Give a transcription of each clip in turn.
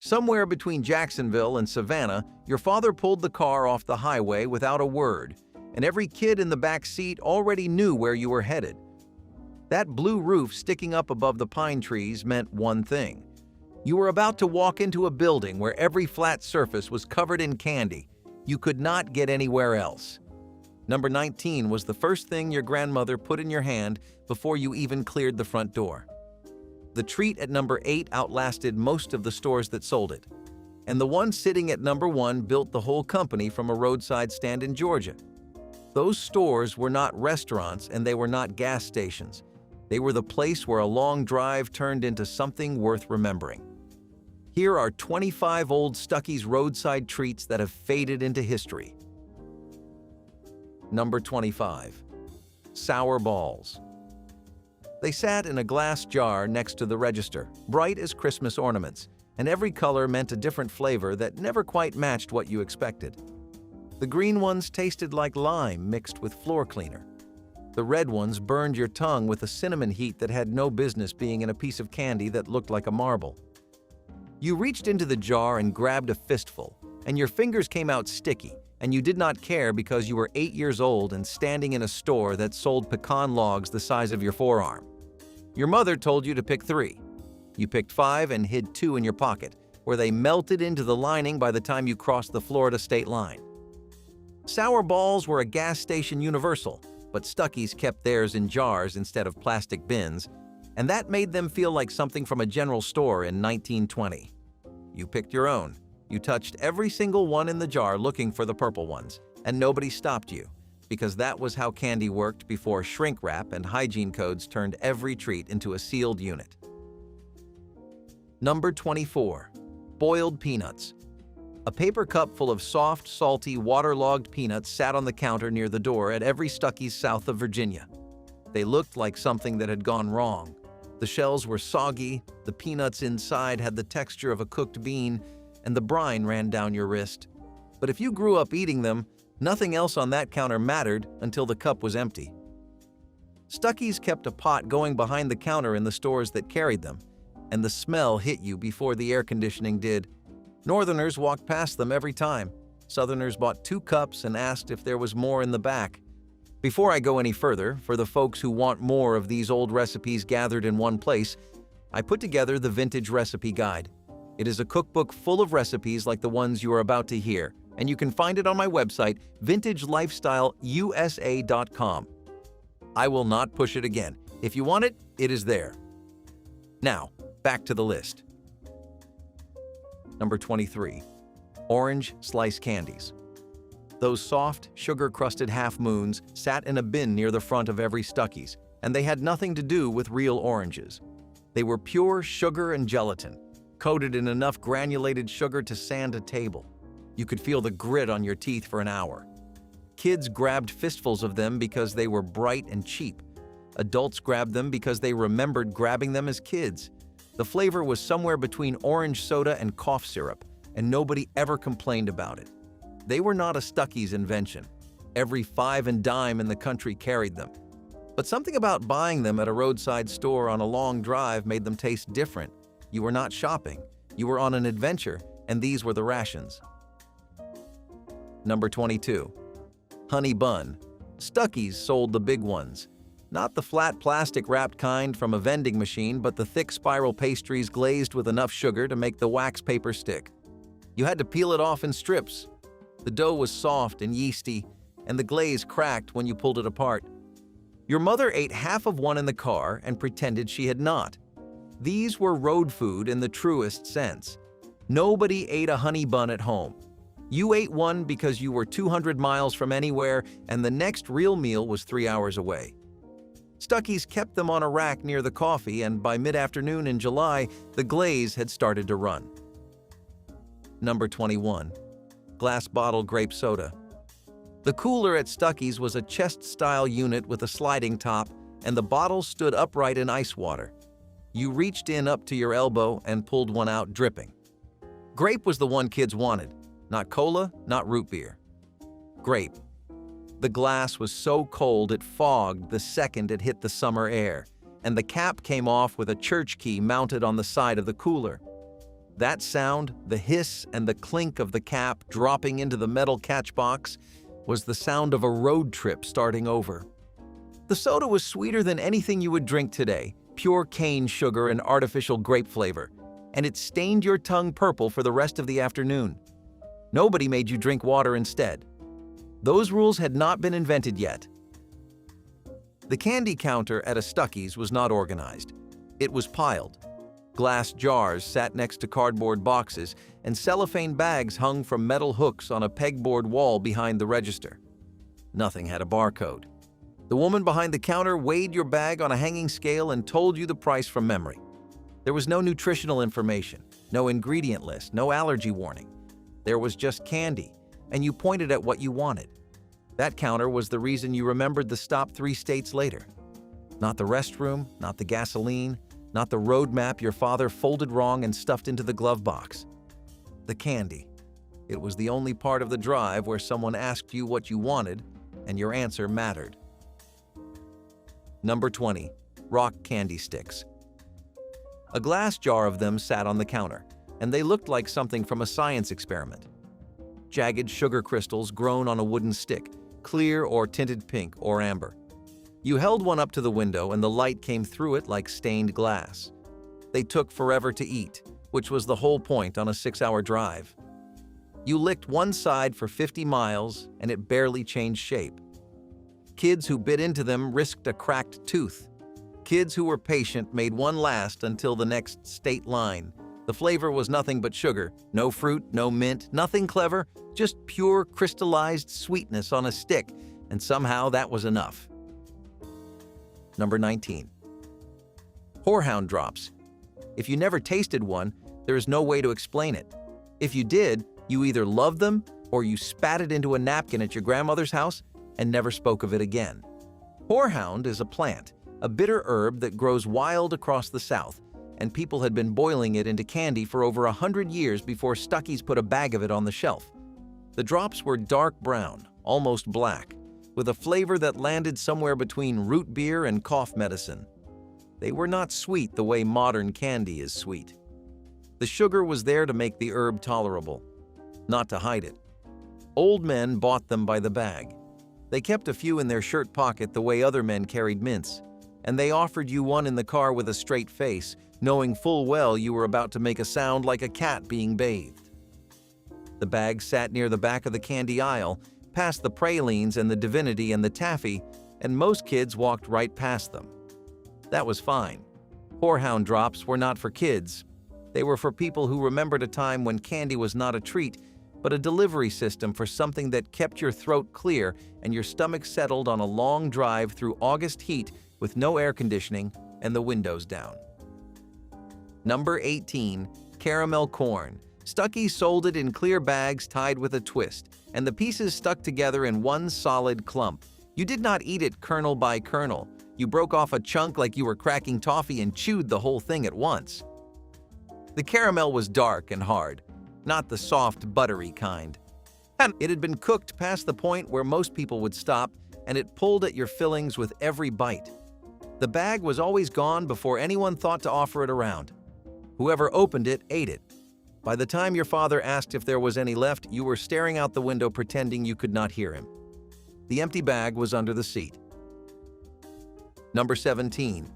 Somewhere between Jacksonville and Savannah, your father pulled the car off the highway without a word, and every kid in the back seat already knew where you were headed. That blue roof sticking up above the pine trees meant one thing. You were about to walk into a building where every flat surface was covered in candy. You could not get anywhere else. Number 19 was the first thing your grandmother put in your hand before you even cleared the front door. The treat at number 8 outlasted most of the stores that sold it. And the one sitting at number 1 built the whole company from a roadside stand in Georgia. Those stores were not restaurants and they were not gas stations. They were the place where a long drive turned into something worth remembering. Here are 25 old Stuckey's roadside treats that have faded into history. Number 25. Sour balls. They sat in a glass jar next to the register, bright as Christmas ornaments, and every color meant a different flavor that never quite matched what you expected. The green ones tasted like lime mixed with floor cleaner. The red ones burned your tongue with a cinnamon heat that had no business being in a piece of candy that looked like a marble. You reached into the jar and grabbed a fistful, and your fingers came out sticky, and you did not care because you were 8 years old and standing in a store that sold pecan logs the size of your forearm. Your mother told you to pick 3. You picked 5 and hid 2 in your pocket, where they melted into the lining by the time you crossed the Florida state line. Sour balls were a gas station universal, but Stuckey's kept theirs in jars instead of plastic bins, and that made them feel like something from a general store in 1920. You picked your own. You touched every single one in the jar looking for the purple ones, and nobody stopped you, because that was how candy worked before shrink wrap and hygiene codes turned every treat into a sealed unit. Number 24. Boiled peanuts. A paper cup full of soft, salty, waterlogged peanuts sat on the counter near the door at every Stuckey's south of Virginia. They looked like something that had gone wrong. The shells were soggy, the peanuts inside had the texture of a cooked bean, and the brine ran down your wrist. But if you grew up eating them, nothing else on that counter mattered until the cup was empty. Stuckey's kept a pot going behind the counter in the stores that carried them, and the smell hit you before the air conditioning did. Northerners walked past them every time. Southerners bought 2 cups and asked if there was more in the back. Before I go any further, for the folks who want more of these old recipes gathered in one place, I put together the Vintage Recipe Guide. It is a cookbook full of recipes like the ones you are about to hear, and you can find it on my website, vintagelifestyleusa.com. I will not push it again. If you want it, it is there. Now, back to the list. Number 23. Orange slice candies. Those soft, sugar-crusted half-moons sat in a bin near the front of every Stuckey's, and they had nothing to do with real oranges. They were pure sugar and gelatin, coated in enough granulated sugar to sand a table. You could feel the grit on your teeth for an hour. Kids grabbed fistfuls of them because they were bright and cheap. Adults grabbed them because they remembered grabbing them as kids. The flavor was somewhere between orange soda and cough syrup, and nobody ever complained about it. They were not a Stuckey's invention. Every 5 and dime in the country carried them. But something about buying them at a roadside store on a long drive made them taste different. You were not shopping. You were on an adventure, and these were the rations. Number 22. Honey bun. Stuckey's sold the big ones. Not the flat plastic-wrapped kind from a vending machine, but the thick spiral pastries glazed with enough sugar to make the wax paper stick. You had to peel it off in strips. The dough was soft and yeasty, and the glaze cracked when you pulled it apart. Your mother ate half of one in the car and pretended she had not. These were road food in the truest sense. Nobody ate a honey bun at home. You ate one because you were 200 miles from anywhere, and the next real meal was 3 hours away. Stuckey's kept them on a rack near the coffee, and by mid-afternoon in July, the glaze had started to run. Number 21. Glass bottle grape soda. The cooler at Stuckey's was a chest-style unit with a sliding top, and the bottle stood upright in ice water. You reached in up to your elbow and pulled one out dripping. Grape was the one kids wanted. Not cola, not root beer. Grape. The glass was so cold it fogged the second it hit the summer air, and the cap came off with a church key mounted on the side of the cooler. That sound, the hiss and the clink of the cap dropping into the metal catchbox, was the sound of a road trip starting over. The soda was sweeter than anything you would drink today, pure cane sugar and artificial grape flavor, and it stained your tongue purple for the rest of the afternoon. Nobody made you drink water instead. Those rules had not been invented yet. The candy counter at a Stuckey's was not organized. It was piled. Glass jars sat next to cardboard boxes, and cellophane bags hung from metal hooks on a pegboard wall behind the register. Nothing had a barcode. The woman behind the counter weighed your bag on a hanging scale and told you the price from memory. There was no nutritional information, no ingredient list, no allergy warning. There was just candy, and you pointed at what you wanted. That counter was the reason you remembered the stop 3 states later. Not the restroom, not the gasoline, not the road map your father folded wrong and stuffed into the glove box. The candy. It was the only part of the drive where someone asked you what you wanted, and your answer mattered. Number 20. Rock candy sticks. A glass jar of them sat on the counter, and they looked like something from a science experiment. Jagged sugar crystals grown on a wooden stick, clear or tinted pink or amber. You held one up to the window and the light came through it like stained glass. They took forever to eat, which was the whole point on a 6-hour drive. You licked one side for 50 miles and it barely changed shape. Kids who bit into them risked a cracked tooth. Kids who were patient made one last until the next state line. The flavor was nothing but sugar, no fruit, no mint, nothing clever, just pure crystallized sweetness on a stick, and somehow that was enough. Number 19. Whorehound drops. If you never tasted one, there is no way to explain it. If you did, you either loved them or you spat it into a napkin at your grandmother's house and never spoke of it again. Whorehound is a plant, a bitter herb that grows wild across the South, and people had been boiling it into candy for over 100 years before Stuckey's put a bag of it on the shelf. The drops were dark brown, almost black, with a flavor that landed somewhere between root beer and cough medicine. They were not sweet the way modern candy is sweet. The sugar was there to make the herb tolerable, not to hide it. Old men bought them by the bag. They kept a few in their shirt pocket the way other men carried mints, and they offered you one in the car with a straight face, knowing full well you were about to make a sound like a cat being bathed. The bag sat near the back of the candy aisle, past the pralines and the divinity and the taffy, and most kids walked right past them. That was fine. Whorehound drops were not for kids. They were for people who remembered a time when candy was not a treat, but a delivery system for something that kept your throat clear and your stomach settled on a long drive through August heat with no air conditioning and the windows down. Number 18. Caramel corn. Stuckey sold it in clear bags tied with a twist, and the pieces stuck together in one solid clump. You did not eat it kernel by kernel. You broke off a chunk like you were cracking toffee and chewed the whole thing at once. The caramel was dark and hard, not the soft, buttery kind. It had been cooked past the point where most people would stop, and it pulled at your fillings with every bite. The bag was always gone before anyone thought to offer it around. Whoever opened it ate it. By the time your father asked if there was any left, you were staring out the window pretending you could not hear him. The empty bag was under the seat. Number 17.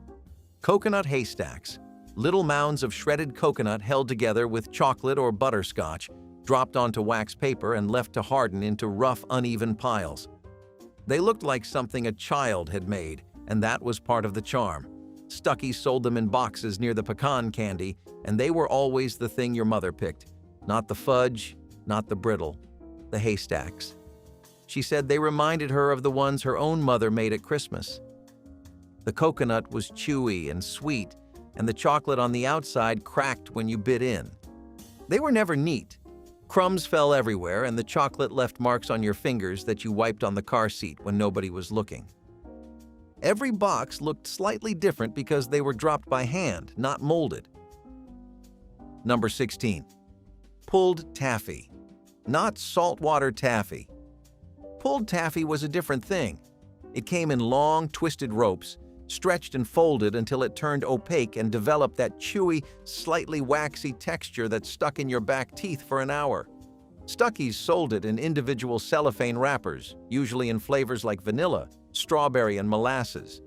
Coconut haystacks. Little mounds of shredded coconut held together with chocolate or butterscotch, dropped onto wax paper and left to harden into rough, uneven piles. They looked like something a child had made, and that was part of the charm. Stuckey sold them in boxes near the pecan candy, and they were always the thing your mother picked. Not the fudge, not the brittle, the haystacks. She said they reminded her of the ones her own mother made at Christmas. The coconut was chewy and sweet, and the chocolate on the outside cracked when you bit in. They were never neat. Crumbs fell everywhere, and the chocolate left marks on your fingers that you wiped on the car seat when nobody was looking. Every box looked slightly different because they were dropped by hand, not molded. Number 16. Pulled taffy. Not saltwater taffy. Pulled taffy was a different thing. It came in long, twisted ropes, stretched and folded until it turned opaque and developed that chewy, slightly waxy texture that stuck in your back teeth for an hour. Stuckey's sold it in individual cellophane wrappers, usually in flavors like vanilla, strawberry, and molasses.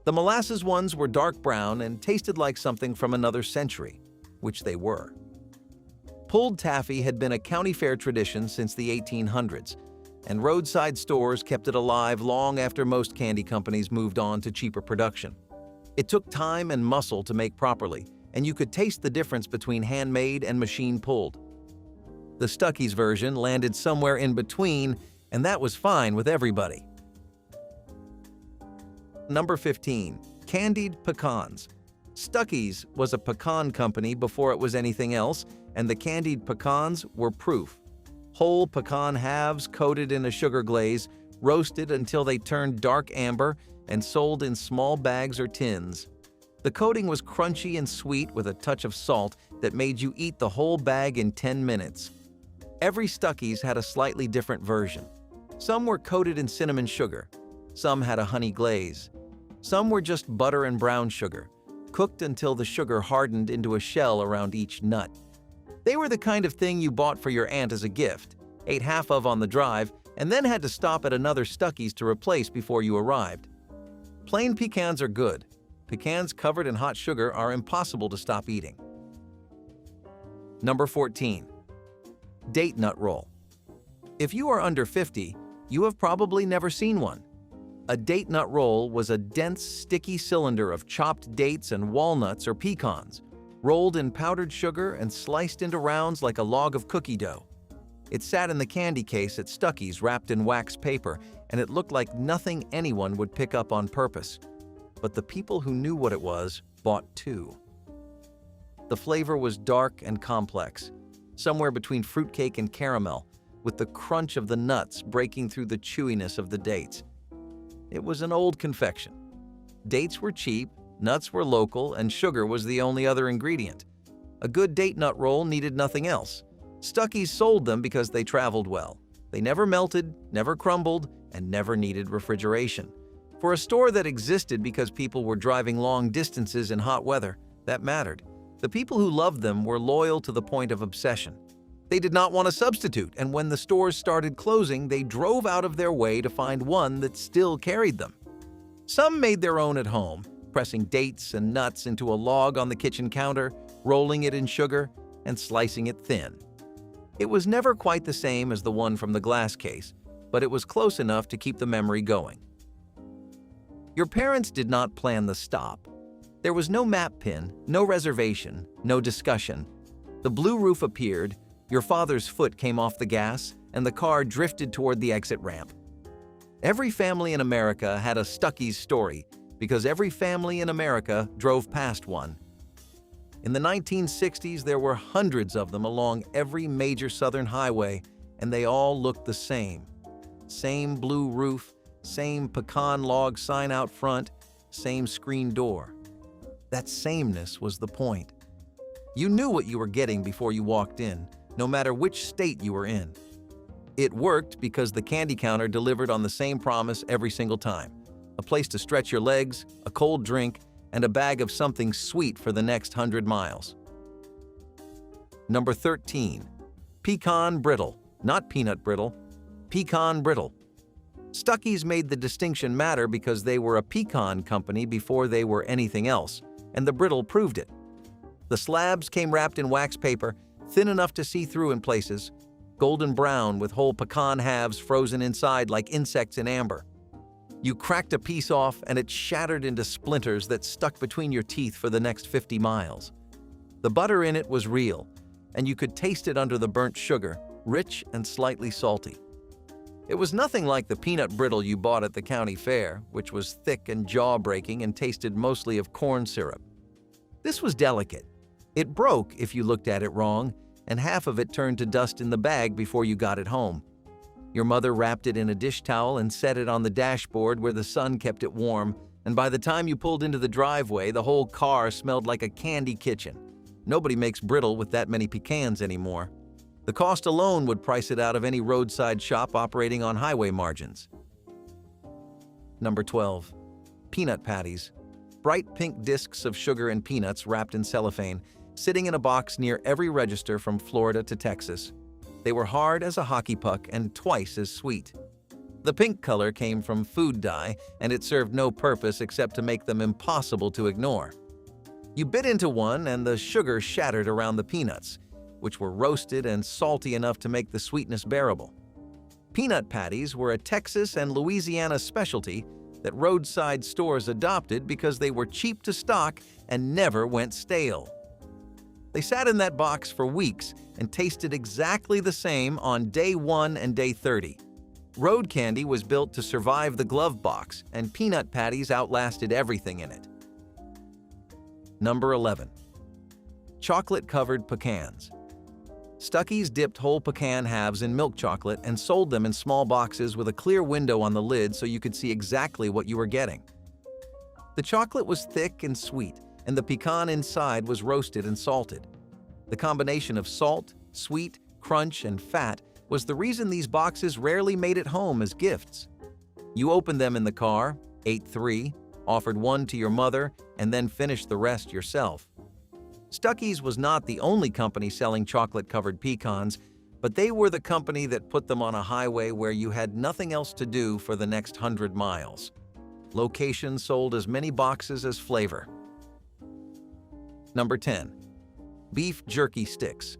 The molasses ones were dark brown and tasted like something from another century, which they were. Pulled taffy had been a county fair tradition since the 1800s, and roadside stores kept it alive long after most candy companies moved on to cheaper production. It took time and muscle to make properly, and you could taste the difference between handmade and machine-pulled. The Stuckey's version landed somewhere in between, and that was fine with everybody. Number 15. Candied pecans. Stuckey's was a pecan company before it was anything else, and the candied pecans were proof. Whole pecan halves coated in a sugar glaze, roasted until they turned dark amber, and sold in small bags or tins. The coating was crunchy and sweet with a touch of salt that made you eat the whole bag in 10 minutes. Every Stuckey's had a slightly different version. Some were coated in cinnamon sugar. Some had a honey glaze. Some were just butter and brown sugar, cooked until the sugar hardened into a shell around each nut. They were the kind of thing you bought for your aunt as a gift, ate half of on the drive, and then had to stop at another Stuckey's to replace before you arrived. Plain pecans are good. Pecans covered in hot sugar are impossible to stop eating. Number 14. Date nut roll. If you are under 50, you have probably never seen one. A date nut roll was a dense, sticky cylinder of chopped dates and walnuts or pecans, rolled in powdered sugar and sliced into rounds like a log of cookie dough. It sat in the candy case at Stuckey's wrapped in wax paper, and it looked like nothing anyone would pick up on purpose. But the people who knew what it was bought two. The flavor was dark and complex, somewhere between fruitcake and caramel, with the crunch of the nuts breaking through the chewiness of the dates. It was an old confection. Dates were cheap, nuts were local, and sugar was the only other ingredient. A good date nut roll needed nothing else. Stuckey's sold them because they traveled well. They never melted, never crumbled, and never needed refrigeration. For a store that existed because people were driving long distances in hot weather, that mattered. The people who loved them were loyal to the point of obsession. They did not want a substitute, and when the stores started closing, they drove out of their way to find one that still carried them. Some made their own at home, pressing dates and nuts into a log on the kitchen counter, rolling it in sugar, and slicing it thin. It was never quite the same as the one from the glass case, but it was close enough to keep the memory going. Your parents did not plan the stop. There was no map pin, no reservation, no discussion. The blue roof appeared, your father's foot came off the gas, and the car drifted toward the exit ramp. Every family in America had a Stuckey's story because every family in America drove past one. In the 1960s, there were hundreds of them along every major southern highway, and they all looked the same. Same blue roof, same pecan log sign out front, same screen door. That sameness was the point. You knew what you were getting before you walked in, no matter which state you were in. It worked because the candy counter delivered on the same promise every single time. A place to stretch your legs, a cold drink, and a bag of something sweet for the next 100 miles. Number 13. Pecan brittle. Not peanut brittle. Pecan brittle. Stuckey's made the distinction matter because they were a pecan company before they were anything else, and the brittle proved it. The slabs came wrapped in wax paper, thin enough to see through in places, golden brown with whole pecan halves frozen inside like insects in amber. You cracked a piece off and it shattered into splinters that stuck between your teeth for the next 50 miles. The butter in it was real, and you could taste it under the burnt sugar, rich and slightly salty. It was nothing like the peanut brittle you bought at the county fair, which was thick and jaw-breaking and tasted mostly of corn syrup. This was delicate. It broke if you looked at it wrong, and half of it turned to dust in the bag before you got it home. Your mother wrapped it in a dish towel and set it on the dashboard where the sun kept it warm, and by the time you pulled into the driveway, the whole car smelled like a candy kitchen. Nobody makes brittle with that many pecans anymore. The cost alone would price it out of any roadside shop operating on highway margins. Number 12. Peanut patties. Bright pink discs of sugar and peanuts wrapped in cellophane, sitting in a box near every register from Florida to Texas. They were hard as a hockey puck and twice as sweet. The pink color came from food dye, and it served no purpose except to make them impossible to ignore. You bit into one and the sugar shattered around the peanuts, which were roasted and salty enough to make the sweetness bearable. Peanut patties were a Texas and Louisiana specialty that roadside stores adopted because they were cheap to stock and never went stale. They sat in that box for weeks and tasted exactly the same on day 1 and day 30. Road candy was built to survive the glove box, and peanut patties outlasted everything in it. Number 11. Chocolate-covered pecans. Stuckey's dipped whole pecan halves in milk chocolate and sold them in small boxes with a clear window on the lid so you could see exactly what you were getting. The chocolate was thick and sweet, and the pecan inside was roasted and salted. The combination of salt, sweet, crunch, and fat was the reason these boxes rarely made it home as gifts. You opened them in the car, ate 3, offered 1 to your mother, and then finished the rest yourself. Stuckey's was not the only company selling chocolate-covered pecans, but they were the company that put them on a highway where you had nothing else to do for the next 100 miles. Location sold as many boxes as flavor. Number 10. Beef jerky sticks.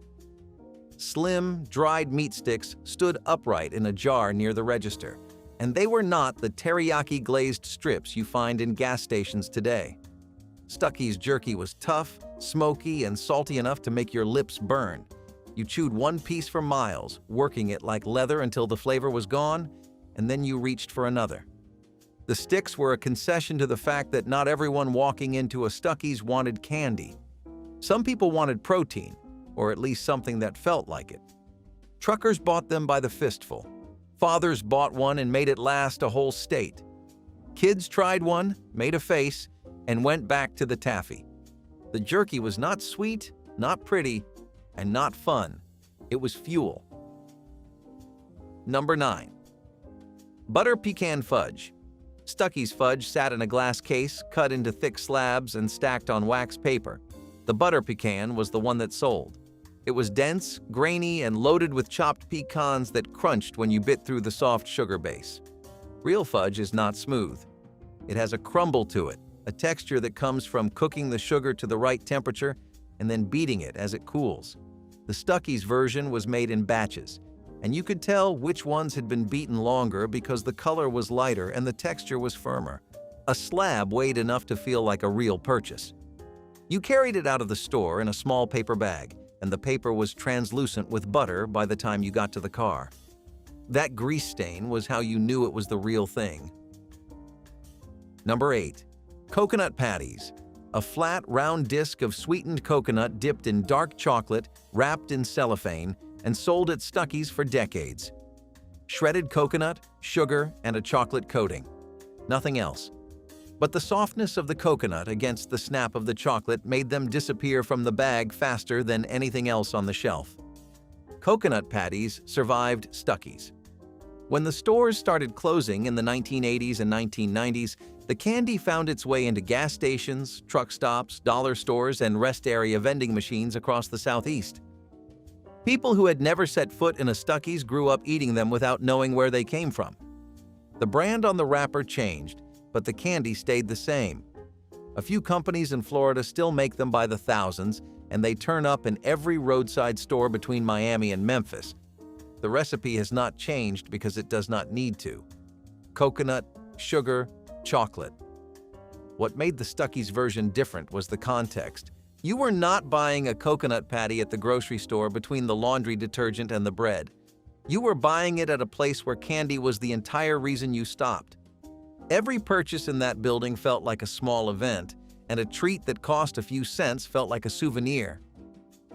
Slim, dried meat sticks stood upright in a jar near the register, and they were not the teriyaki glazed strips you find in gas stations today. Stuckey's jerky was tough, smoky, and salty enough to make your lips burn. You chewed one piece for miles, working it like leather until the flavor was gone, and then you reached for another. The sticks were a concession to the fact that not everyone walking into a Stuckey's wanted candy. Some people wanted protein, or at least something that felt like it. Truckers bought them by the fistful. Fathers bought one and made it last a whole state. Kids tried one, made a face, and went back to the taffy. The jerky was not sweet, not pretty, and not fun. It was fuel. Number 9. Butter pecan fudge. Stuckey's fudge sat in a glass case, cut into thick slabs and stacked on wax paper. The butter pecan was the one that sold. It was dense, grainy, and loaded with chopped pecans that crunched when you bit through the soft sugar base. Real fudge is not smooth. It has a crumble to it, a texture that comes from cooking the sugar to the right temperature and then beating it as it cools. The Stuckey's version was made in batches, and you could tell which ones had been beaten longer because the color was lighter and the texture was firmer. A slab weighed enough to feel like a real purchase. You carried it out of the store in a small paper bag, and the paper was translucent with butter by the time you got to the car. That grease stain was how you knew it was the real thing. Number 8. Coconut patties. A flat, round disc of sweetened coconut dipped in dark chocolate, wrapped in cellophane, and sold at Stuckey's for decades. Shredded coconut, sugar, and a chocolate coating. Nothing else. But the softness of the coconut against the snap of the chocolate made them disappear from the bag faster than anything else on the shelf. Coconut patties survived Stuckey's. When the stores started closing in the 1980s and 1990s, the candy found its way into gas stations, truck stops, dollar stores, and rest area vending machines across the Southeast. People who had never set foot in a Stuckey's grew up eating them without knowing where they came from. The brand on the wrapper changed, but the candy stayed the same. A few companies in Florida still make them by the thousands, and they turn up in every roadside store between Miami and Memphis. The recipe has not changed because it does not need to. Coconut, sugar, chocolate. What made the Stuckey's version different was the context. You were not buying a coconut patty at the grocery store between the laundry detergent and the bread. You were buying it at a place where candy was the entire reason you stopped. Every purchase in that building felt like a small event, and a treat that cost a few cents felt like a souvenir.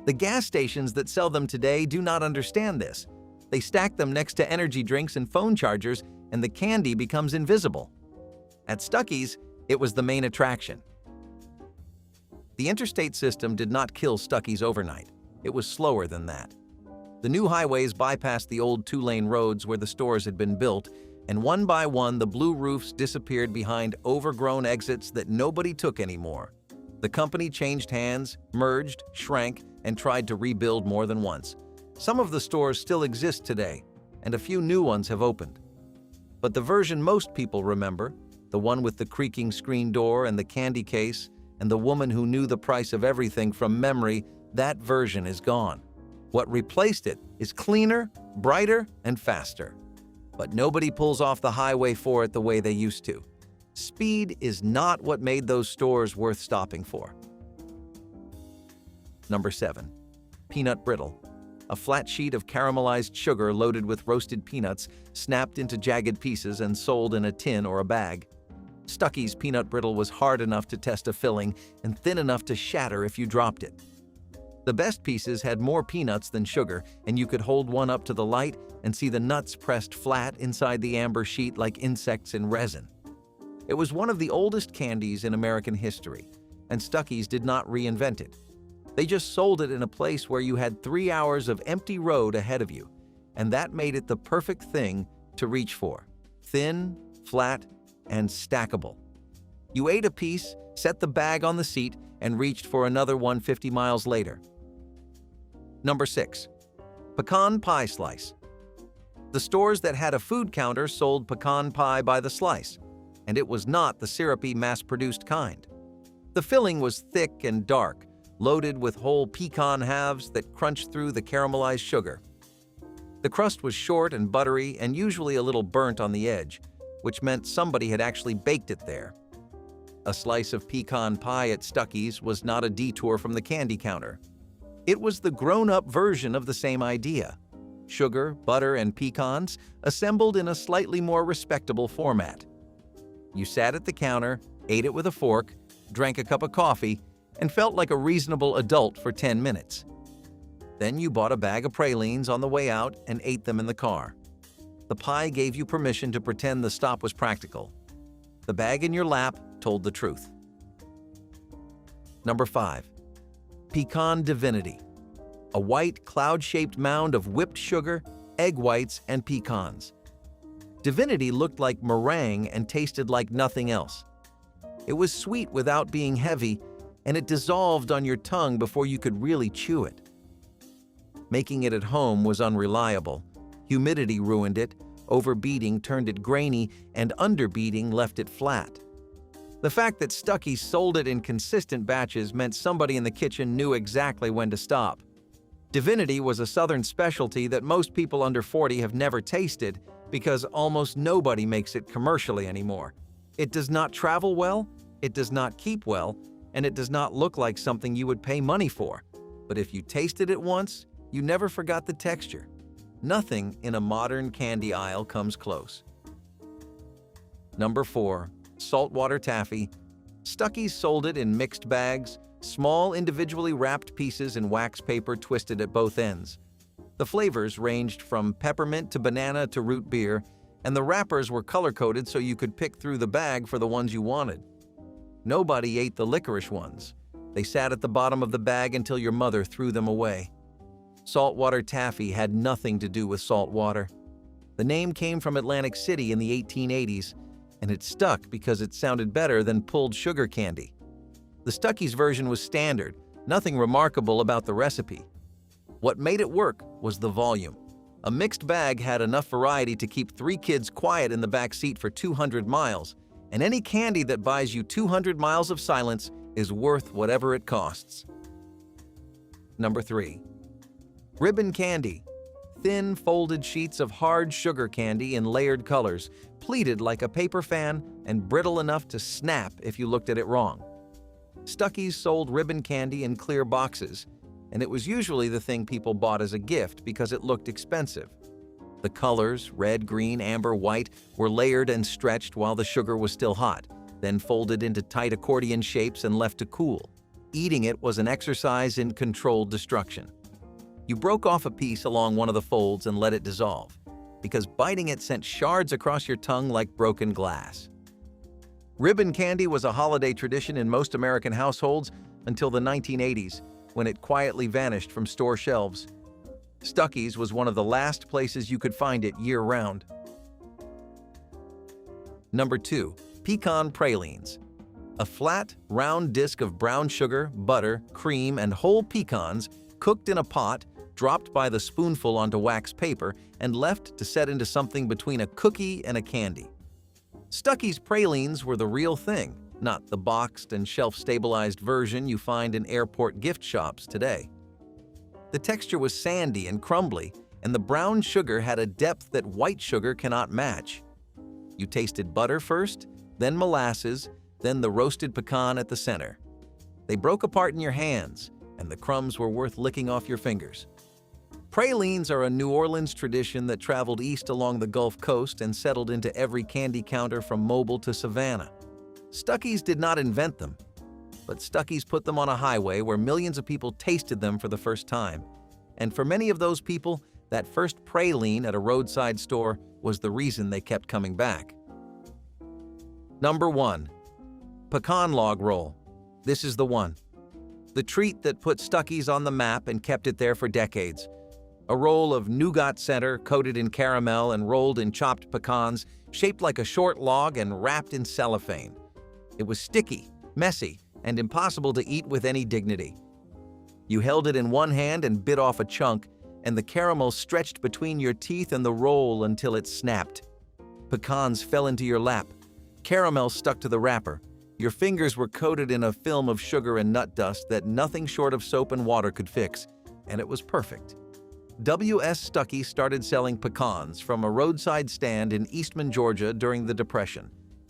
The gas stations that sell them today do not understand this. They stack them next to energy drinks and phone chargers, and the candy becomes invisible. At Stuckey's, it was the main attraction. The interstate system did not kill Stuckey's overnight. It was slower than that. The new highways bypassed the old 2-lane roads where the stores had been built, and one by one the blue roofs disappeared behind overgrown exits that nobody took anymore. The company changed hands, merged, shrank, and tried to rebuild more than once. Some of the stores still exist today, and a few new ones have opened. But the version most people remember, the one with the creaking screen door and the candy case, and the woman who knew the price of everything from memory, that version is gone. What replaced it is cleaner, brighter, and faster. But nobody pulls off the highway for it the way they used to. Speed is not what made those stores worth stopping for. Number 7. Peanut brittle. A flat sheet of caramelized sugar loaded with roasted peanuts, snapped into jagged pieces and sold in a tin or a bag. Stuckey's peanut brittle was hard enough to test a filling and thin enough to shatter if you dropped it. The best pieces had more peanuts than sugar, and you could hold one up to the light and see the nuts pressed flat inside the amber sheet like insects in resin. It was one of the oldest candies in American history, and Stuckey's did not reinvent it. They just sold it in a place where you had 3 hours of empty road ahead of you, and that made it the perfect thing to reach for. Thin, flat, and stackable. You ate a piece, set the bag on the seat, and reached for another one 50 miles later. Number 6. Pecan pie slice. The stores that had a food counter sold pecan pie by the slice, and it was not the syrupy, mass-produced kind. The filling was thick and dark, loaded with whole pecan halves that crunched through the caramelized sugar. The crust was short and buttery and usually a little burnt on the edge, which meant somebody had actually baked it there. A slice of pecan pie at Stuckey's was not a detour from the candy counter. It was the grown-up version of the same idea. Sugar, butter, and pecans assembled in a slightly more respectable format. You sat at the counter, ate it with a fork, drank a cup of coffee, and felt like a reasonable adult for 10 minutes. Then you bought a bag of pralines on the way out and ate them in the car. The pie gave you permission to pretend the stop was practical. The bag in your lap told the truth. Number 5. Pecan divinity. A white, cloud-shaped mound of whipped sugar, egg whites, and pecans. Divinity looked like meringue and tasted like nothing else. It was sweet without being heavy, and it dissolved on your tongue before you could really chew it. Making it at home was unreliable. Humidity ruined it, overbeating turned it grainy, and underbeating left it flat. The fact that Stuckey sold it in consistent batches meant somebody in the kitchen knew exactly when to stop. Divinity was a Southern specialty that most people under 40 have never tasted because almost nobody makes it commercially anymore. It does not travel well, it does not keep well, and it does not look like something you would pay money for. But if you tasted it once, you never forgot the texture. Nothing in a modern candy aisle comes close. Number 4. Saltwater taffy. Stuckey's sold it in mixed bags, small individually wrapped pieces in wax paper twisted at both ends. The flavors ranged from peppermint to banana to root beer, and the wrappers were color-coded so you could pick through the bag for the ones you wanted. Nobody ate the licorice ones. They sat at the bottom of the bag until your mother threw them away. Saltwater taffy had nothing to do with salt water. The name came from Atlantic City in the 1880s, and it stuck because it sounded better than pulled sugar candy. The Stuckey's version was standard, nothing remarkable about the recipe. What made it work was the volume. A mixed bag had enough variety to keep 3 kids quiet in the back seat for 200 miles, and any candy that buys you 200 miles of silence is worth whatever it costs. Number 3. Ribbon candy. Thin, folded sheets of hard sugar candy in layered colors, pleated like a paper fan and brittle enough to snap if you looked at it wrong. Stuckey's sold ribbon candy in clear boxes, and it was usually the thing people bought as a gift because it looked expensive. The colors, red, green, amber, white, were layered and stretched while the sugar was still hot, then folded into tight accordion shapes and left to cool. Eating it was an exercise in controlled destruction. You broke off a piece along one of the folds and let it dissolve, because biting it sent shards across your tongue like broken glass. Ribbon candy was a holiday tradition in most American households until the 1980s, when it quietly vanished from store shelves. Stuckey's was one of the last places you could find it year-round. Number 2. Pecan pralines. A flat, round disc of brown sugar, butter, cream, and whole pecans cooked in a pot, dropped by the spoonful onto wax paper, and left to set into something between a cookie and a candy. Stuckey's pralines were the real thing, not the boxed and shelf-stabilized version you find in airport gift shops today. The texture was sandy and crumbly, and the brown sugar had a depth that white sugar cannot match. You tasted butter first, then molasses, then the roasted pecan at the center. They broke apart in your hands, and the crumbs were worth licking off your fingers. Pralines are a New Orleans tradition that traveled east along the Gulf Coast and settled into every candy counter from Mobile to Savannah. Stuckey's did not invent them, but Stuckey's put them on a highway where millions of people tasted them for the first time. And for many of those people, that first praline at a roadside store was the reason they kept coming back. Number 1. Pecan log roll. This is the one. The treat that put Stuckey's on the map and kept it there for decades. A roll of nougat center coated in caramel and rolled in chopped pecans, shaped like a short log and wrapped in cellophane. It was sticky, messy, and impossible to eat with any dignity. You held it in one hand and bit off a chunk, and the caramel stretched between your teeth and the roll until it snapped. Pecans fell into your lap. Caramel stuck to the wrapper. Your fingers were coated in a film of sugar and nut dust that nothing short of soap and water could fix, and it was perfect. W.S. Stuckey started selling pecans from a roadside stand in Eastman, Georgia during the Depression,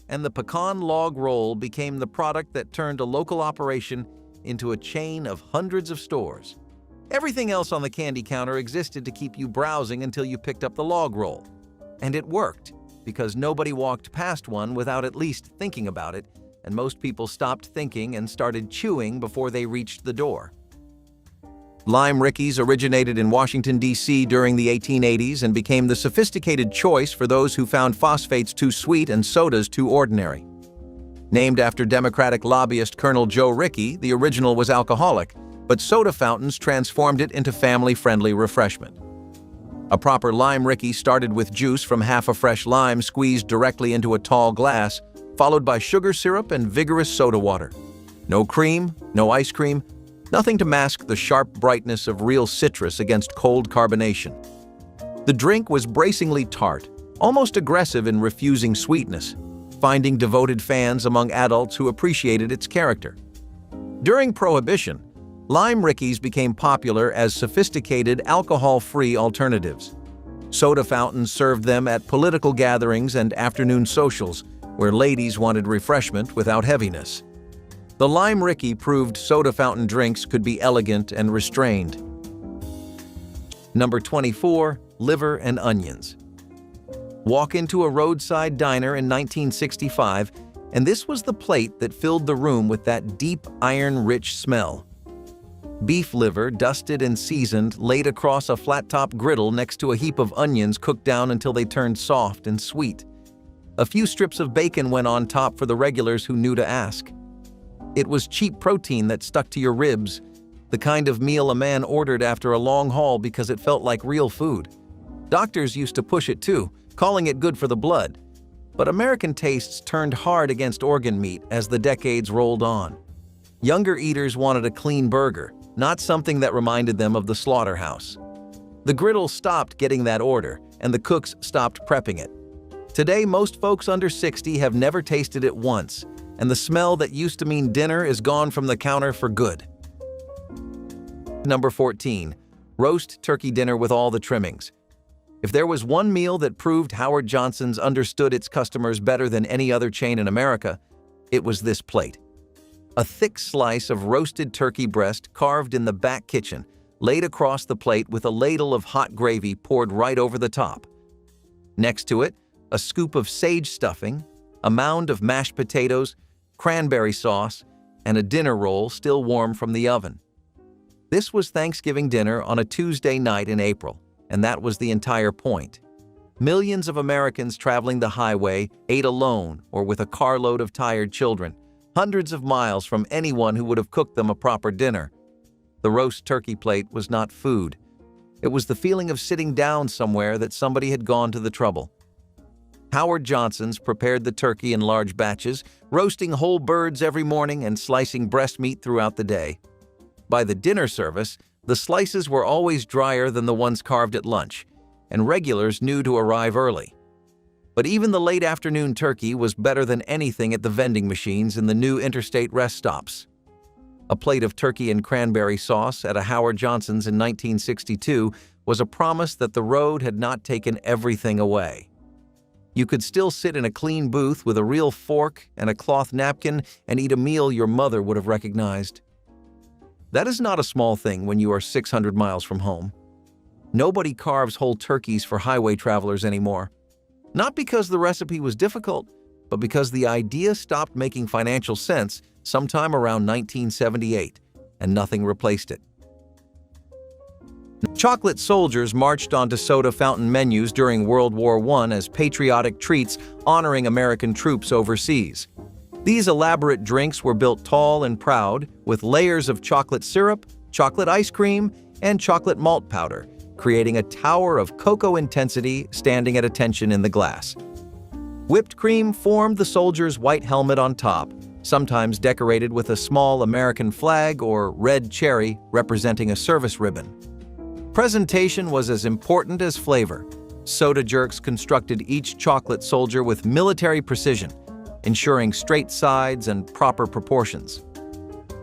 and the pecan log roll became the product that turned a local operation into a chain of hundreds of stores. Everything else on the candy counter existed to keep you browsing until you picked up the log roll. And it worked, because nobody walked past one without at least thinking about it, and most people stopped thinking and started chewing before they reached the door. Lime Rickeys originated in Washington, D.C. during the 1880s and became the sophisticated choice for those who found phosphates too sweet and sodas too ordinary. Named after Democratic lobbyist Colonel Joe Rickey, the original was alcoholic, but soda fountains transformed it into family-friendly refreshment. A proper Lime Rickey started with juice from half a fresh lime squeezed directly into a tall glass, followed by sugar syrup and vigorous soda water. No cream, no ice cream, nothing to mask the sharp brightness of real citrus against cold carbonation. The drink was bracingly tart, almost aggressive in refusing sweetness, finding devoted fans among adults who appreciated its character. During Prohibition, Lime Rickeys became popular as sophisticated, alcohol-free alternatives. Soda fountains served them at political gatherings and afternoon socials, where ladies wanted refreshment without heaviness. The Lime Rickey proved soda fountain drinks could be elegant and restrained. Number 24. Liver and onions. Walk into a roadside diner in 1965, and this was the plate that filled the room with that deep, iron-rich smell. Beef liver, dusted and seasoned, laid across a flat-top griddle next to a heap of onions cooked down until they turned soft and sweet. A few strips of bacon went on top for the regulars who knew to ask. It was cheap protein that stuck to your ribs, the kind of meal a man ordered after a long haul because it felt like real food. Doctors used to push it too, calling it good for the blood. But American tastes turned hard against organ meat as the decades rolled on. Younger eaters wanted a clean burger, not something that reminded them of the slaughterhouse. The griddle stopped getting that order, and the cooks stopped prepping it. Today, most folks under 60 have never tasted it once, and the smell that used to mean dinner is gone from the counter for good. Number 14. Roast turkey dinner with all the trimmings. If there was one meal that proved Howard Johnson's understood its customers better than any other chain in America, it was this plate. A thick slice of roasted turkey breast carved in the back kitchen, laid across the plate with a ladle of hot gravy poured right over the top. Next to it, a scoop of sage stuffing, a mound of mashed potatoes, cranberry sauce, and a dinner roll still warm from the oven. This was Thanksgiving dinner on a Tuesday night in April, and that was the entire point. Millions of Americans traveling the highway ate alone or with a carload of tired children, hundreds of miles from anyone who would have cooked them a proper dinner. The roast turkey plate was not food. It was the feeling of sitting down somewhere that somebody had gone to the trouble. Howard Johnson's prepared the turkey in large batches, roasting whole birds every morning and slicing breast meat throughout the day. By the dinner service, the slices were always drier than the ones carved at lunch, and regulars knew to arrive early. But even the late afternoon turkey was better than anything at the vending machines in the new interstate rest stops. A plate of turkey and cranberry sauce at a Howard Johnson's in 1962 was a promise that the road had not taken everything away. You could still sit in a clean booth with a real fork and a cloth napkin and eat a meal your mother would have recognized. That is not a small thing when you are 600 miles from home. Nobody carves whole turkeys for highway travelers anymore. Not because the recipe was difficult, but because the idea stopped making financial sense sometime around 1978, and nothing replaced it. Chocolate soldiers marched onto soda fountain menus during World War I as patriotic treats honoring American troops overseas. These elaborate drinks were built tall and proud, with layers of chocolate syrup, chocolate ice cream, and chocolate malt powder, creating a tower of cocoa intensity standing at attention in the glass. Whipped cream formed the soldier's white helmet on top, sometimes decorated with a small American flag or red cherry representing a service ribbon. Presentation was as important as flavor. Soda jerks constructed each chocolate soldier with military precision, ensuring straight sides and proper proportions.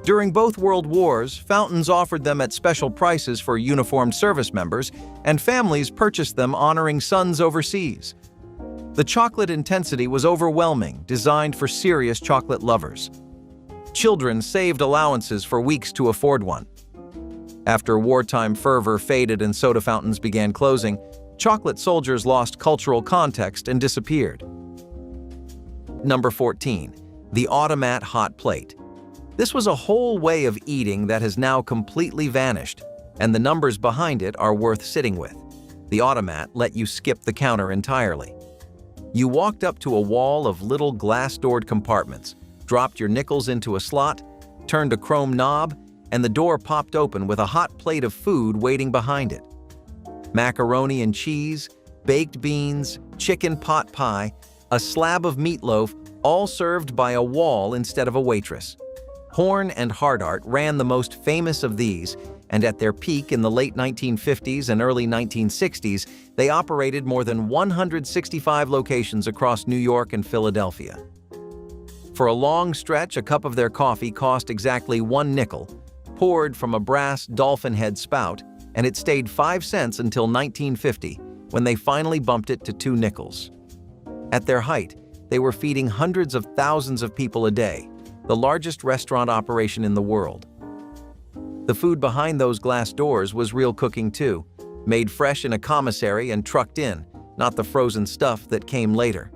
During both World Wars, fountains offered them at special prices for uniformed service members, and families purchased them honoring sons overseas. The chocolate intensity was overwhelming, designed for serious chocolate lovers. Children saved allowances for weeks to afford one. After wartime fervor faded and soda fountains began closing, chocolate soldiers lost cultural context and disappeared. Number 14. The automat hot plate. This was a whole way of eating that has now completely vanished, and the numbers behind it are worth sitting with. The automat let you skip the counter entirely. You walked up to a wall of little glass-doored compartments, dropped your nickels into a slot, turned a chrome knob, and the door popped open with a hot plate of food waiting behind it. Macaroni and cheese, baked beans, chicken pot pie, a slab of meatloaf, all served by a wall instead of a waitress. Horn and Hardart ran the most famous of these, and at their peak in the late 1950s and early 1960s, they operated more than 165 locations across New York and Philadelphia. For a long stretch, a cup of their coffee cost exactly 1 nickel, poured from a brass dolphin head spout, and it stayed 5 cents until 1950, when they finally bumped it to 2 nickels. At their height, they were feeding hundreds of thousands of people a day, the largest restaurant operation in the world. The food behind those glass doors was real cooking too, made fresh in a commissary and trucked in, not the frozen stuff that came later.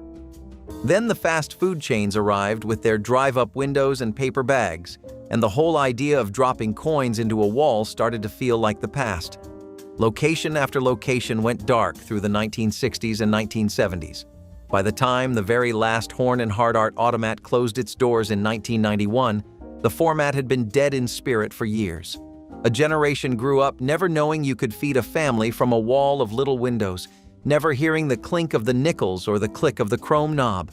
Then the fast food chains arrived with their drive-up windows and paper bags, and the whole idea of dropping coins into a wall started to feel like the past. Location after location went dark through the 1960s and 1970s. By the time the very last Horn and Hardart automat closed its doors in 1991, the format had been dead in spirit for years. A generation grew up never knowing you could feed a family from a wall of little windows, never hearing the clink of the nickels or the click of the chrome knob.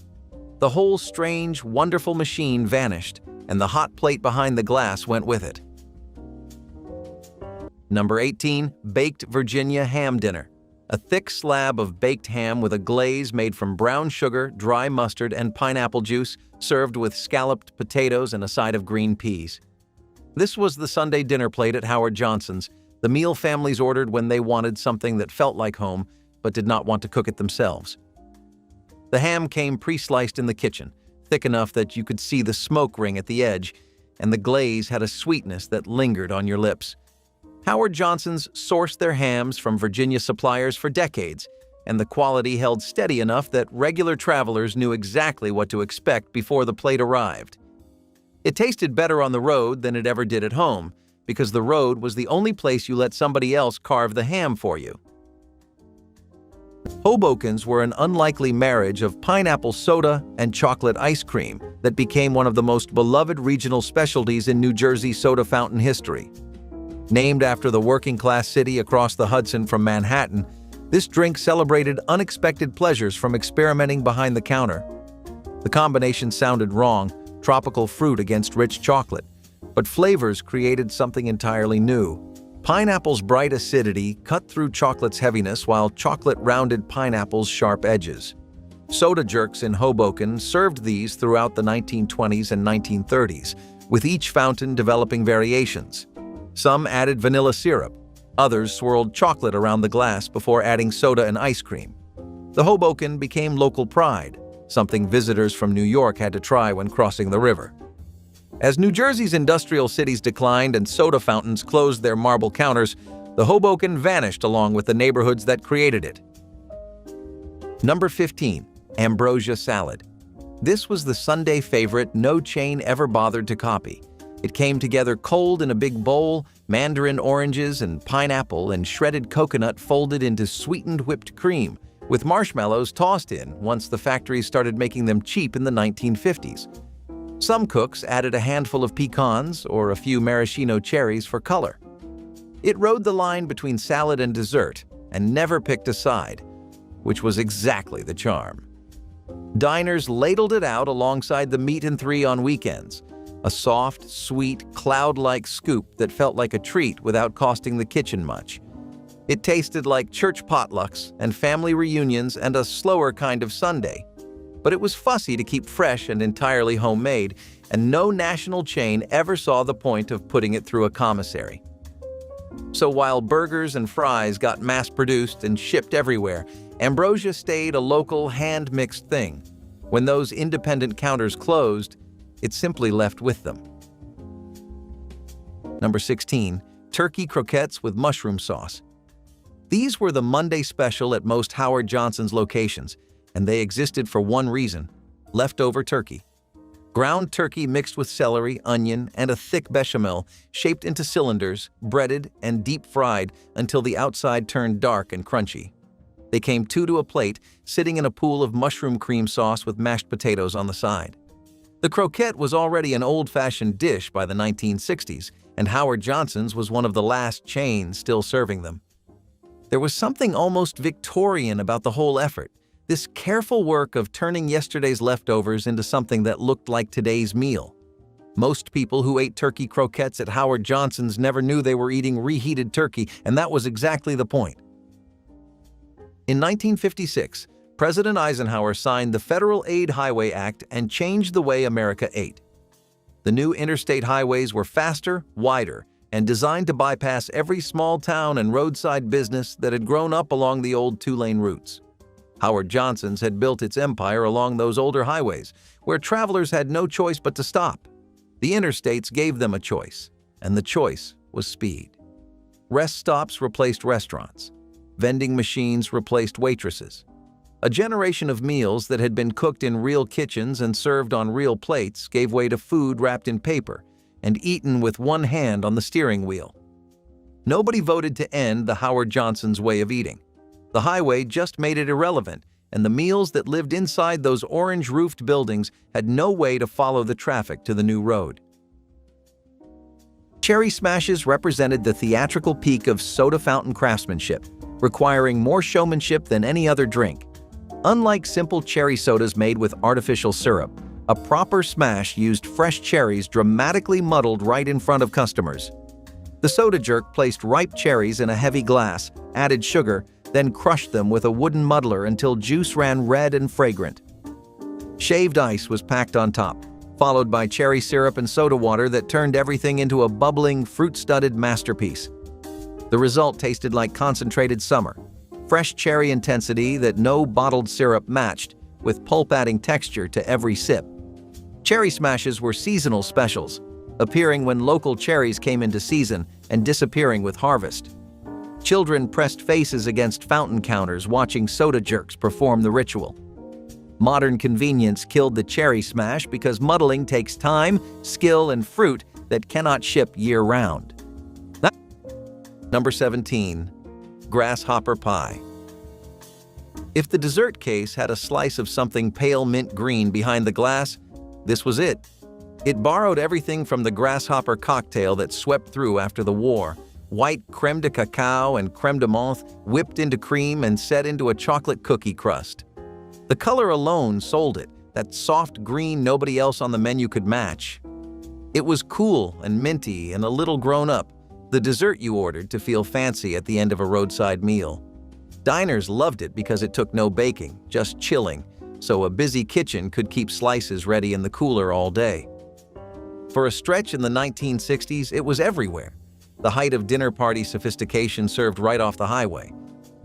The whole strange, wonderful machine vanished, and the hot plate behind the glass went with it. Number 18. Baked Virginia Ham Dinner. A thick slab of baked ham with a glaze made from brown sugar, dry mustard, and pineapple juice, served with scalloped potatoes and a side of green peas. This was the Sunday dinner plate at Howard Johnson's, the meal families ordered when they wanted something that felt like home, but did not want to cook it themselves. The ham came pre-sliced in the kitchen, thick enough that you could see the smoke ring at the edge, and the glaze had a sweetness that lingered on your lips. Howard Johnson's sourced their hams from Virginia suppliers for decades, and the quality held steady enough that regular travelers knew exactly what to expect before the plate arrived. It tasted better on the road than it ever did at home, because the road was the only place you let somebody else carve the ham for you. Hobokens were an unlikely marriage of pineapple soda and chocolate ice cream that became one of the most beloved regional specialties in New Jersey soda fountain history. Named after the working-class city across the Hudson from Manhattan, This drink celebrated unexpected pleasures from experimenting behind the counter. The combination sounded wrong, tropical fruit against rich chocolate, but flavors created something entirely new. Pineapple's bright acidity cut through chocolate's heaviness while chocolate rounded pineapple's sharp edges. Soda jerks in Hoboken served these throughout the 1920s and 1930s, with each fountain developing variations. Some added vanilla syrup, others swirled chocolate around the glass before adding soda and ice cream. The Hoboken became local pride, something visitors from New York had to try when crossing the river. As New Jersey's industrial cities declined and soda fountains closed their marble counters, the Hoboken vanished along with the neighborhoods that created it. Number 15. Ambrosia Salad. This was the Sunday favorite no chain ever bothered to copy. It came together cold in a big bowl, mandarin oranges and pineapple and shredded coconut folded into sweetened whipped cream, with marshmallows tossed in once the factories started making them cheap in the 1950s. Some cooks added a handful of pecans or a few maraschino cherries for color. It rode the line between salad and dessert and never picked a side, which was exactly the charm. Diners ladled it out alongside the meat and three on weekends, a soft, sweet, cloud-like scoop that felt like a treat without costing the kitchen much. It tasted like church potlucks and family reunions and a slower kind of Sunday. But it was fussy to keep fresh and entirely homemade, and no national chain ever saw the point of putting it through a commissary. So while burgers and fries got mass-produced and shipped everywhere, ambrosia stayed a local hand-mixed thing. When those independent counters closed, it simply left with them. Number 16. Turkey croquettes with mushroom sauce. These were the Monday special at most Howard Johnson's locations, and they existed for one reason: leftover turkey. Ground turkey mixed with celery, onion, and a thick bechamel, shaped into cylinders, breaded, and deep-fried until the outside turned dark and crunchy. They came two to a plate, sitting in a pool of mushroom cream sauce with mashed potatoes on the side. The croquette was already an old-fashioned dish by the 1960s, and Howard Johnson's was one of the last chains still serving them. There was something almost Victorian about the whole effort. This careful work of turning yesterday's leftovers into something that looked like today's meal. Most people who ate turkey croquettes at Howard Johnson's never knew they were eating reheated turkey, and that was exactly the point. In 1956, President Eisenhower signed the Federal Aid Highway Act and changed the way America ate. The new interstate highways were faster, wider, and designed to bypass every small town and roadside business that had grown up along the old two-lane routes. Howard Johnson's had built its empire along those older highways, where travelers had no choice but to stop. The interstates gave them a choice, and the choice was speed. Rest stops replaced restaurants. Vending machines replaced waitresses. A generation of meals that had been cooked in real kitchens and served on real plates gave way to food wrapped in paper and eaten with one hand on the steering wheel. Nobody voted to end the Howard Johnson's way of eating. The highway just made it irrelevant, and the meals that lived inside those orange-roofed buildings had no way to follow the traffic to the new road. Cherry Smashes represented the theatrical peak of soda fountain craftsmanship, requiring more showmanship than any other drink. Unlike simple cherry sodas made with artificial syrup, a proper smash used fresh cherries dramatically muddled right in front of customers. The soda jerk placed ripe cherries in a heavy glass, added sugar, then crushed them with a wooden muddler until juice ran red and fragrant. Shaved ice was packed on top, followed by cherry syrup and soda water that turned everything into a bubbling, fruit-studded masterpiece. The result tasted like concentrated summer, fresh cherry intensity that no bottled syrup matched, with pulp adding texture to every sip. Cherry Smashes were seasonal specials, appearing when local cherries came into season and disappearing with harvest. Children pressed faces against fountain counters watching soda jerks perform the ritual. Modern convenience killed the cherry smash because muddling takes time, skill, and fruit that cannot ship year-round. Number 17. Grasshopper Pie. If the dessert case had a slice of something pale mint green behind the glass, this was it. It borrowed everything from the grasshopper cocktail that swept through after the war, white creme de cacao and creme de menthe whipped into cream and set into a chocolate cookie crust. The color alone sold it, that soft green nobody else on the menu could match. It was cool and minty and a little grown up, the dessert you ordered to feel fancy at the end of a roadside meal. Diners loved it because it took no baking, just chilling, so a busy kitchen could keep slices ready in the cooler all day. For a stretch in the 1960s, it was everywhere. The height of dinner party sophistication served right off the highway.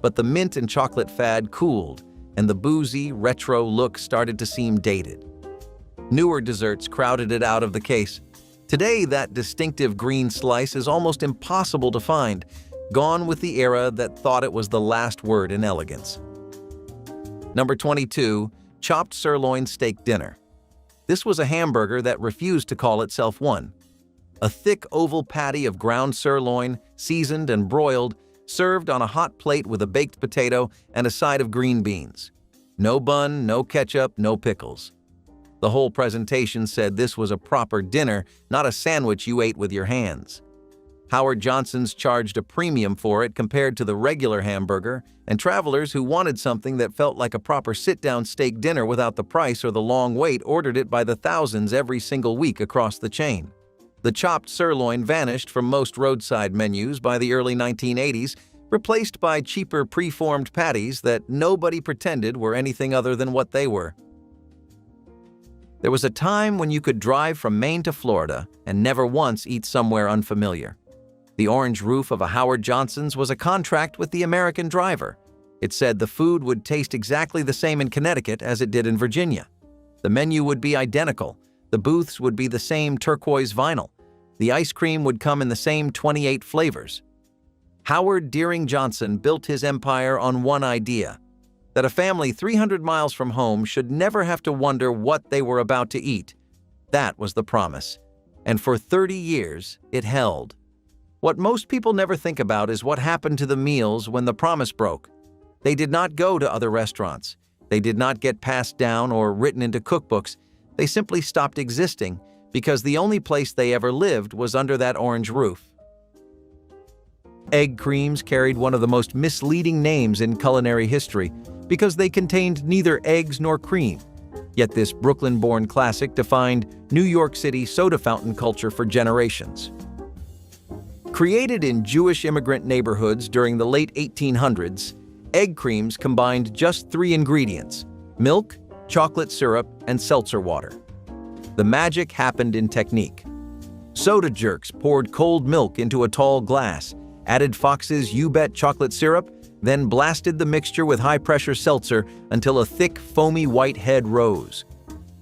But the mint and chocolate fad cooled, and the boozy, retro look started to seem dated. Newer desserts crowded it out of the case. Today, that distinctive green slice is almost impossible to find, gone with the era that thought it was the last word in elegance. Number 22, chopped sirloin steak dinner. This was a hamburger that refused to call itself one. A thick oval patty of ground sirloin, seasoned and broiled, served on a hot plate with a baked potato and a side of green beans. No bun, no ketchup, no pickles. The whole presentation said this was a proper dinner, not a sandwich you ate with your hands. Howard Johnson's charged a premium for it compared to the regular hamburger, and travelers who wanted something that felt like a proper sit-down steak dinner without the price or the long wait ordered it by the thousands every single week across the chain. The chopped sirloin vanished from most roadside menus by the early 1980s, replaced by cheaper preformed patties that nobody pretended were anything other than what they were. There was a time when you could drive from Maine to Florida and never once eat somewhere unfamiliar. The orange roof of a Howard Johnson's was a contract with the American driver. It said the food would taste exactly the same in Connecticut as it did in Virginia. The menu would be identical. The booths would be the same turquoise vinyl. The ice cream would come in the same 28 flavors. Howard Deering Johnson built his empire on one idea: that a family 300 miles from home should never have to wonder what they were about to eat. That was the promise. And for 30 years, it held. What most people never think about is what happened to the meals when the promise broke. They did not go to other restaurants. They did not get passed down or written into cookbooks. They simply stopped existing because the only place they ever lived was under that orange roof. Egg creams carried one of the most misleading names in culinary history because they contained neither eggs nor cream. Yet this Brooklyn-born classic defined New York City soda fountain culture for generations. Created in Jewish immigrant neighborhoods during the late 1800s, egg creams combined just 3 ingredients: milk, chocolate syrup, and seltzer water. The magic happened in technique. Soda jerks poured cold milk into a tall glass, added Fox's You Bet chocolate syrup, then blasted the mixture with high-pressure seltzer until a thick, foamy white head rose.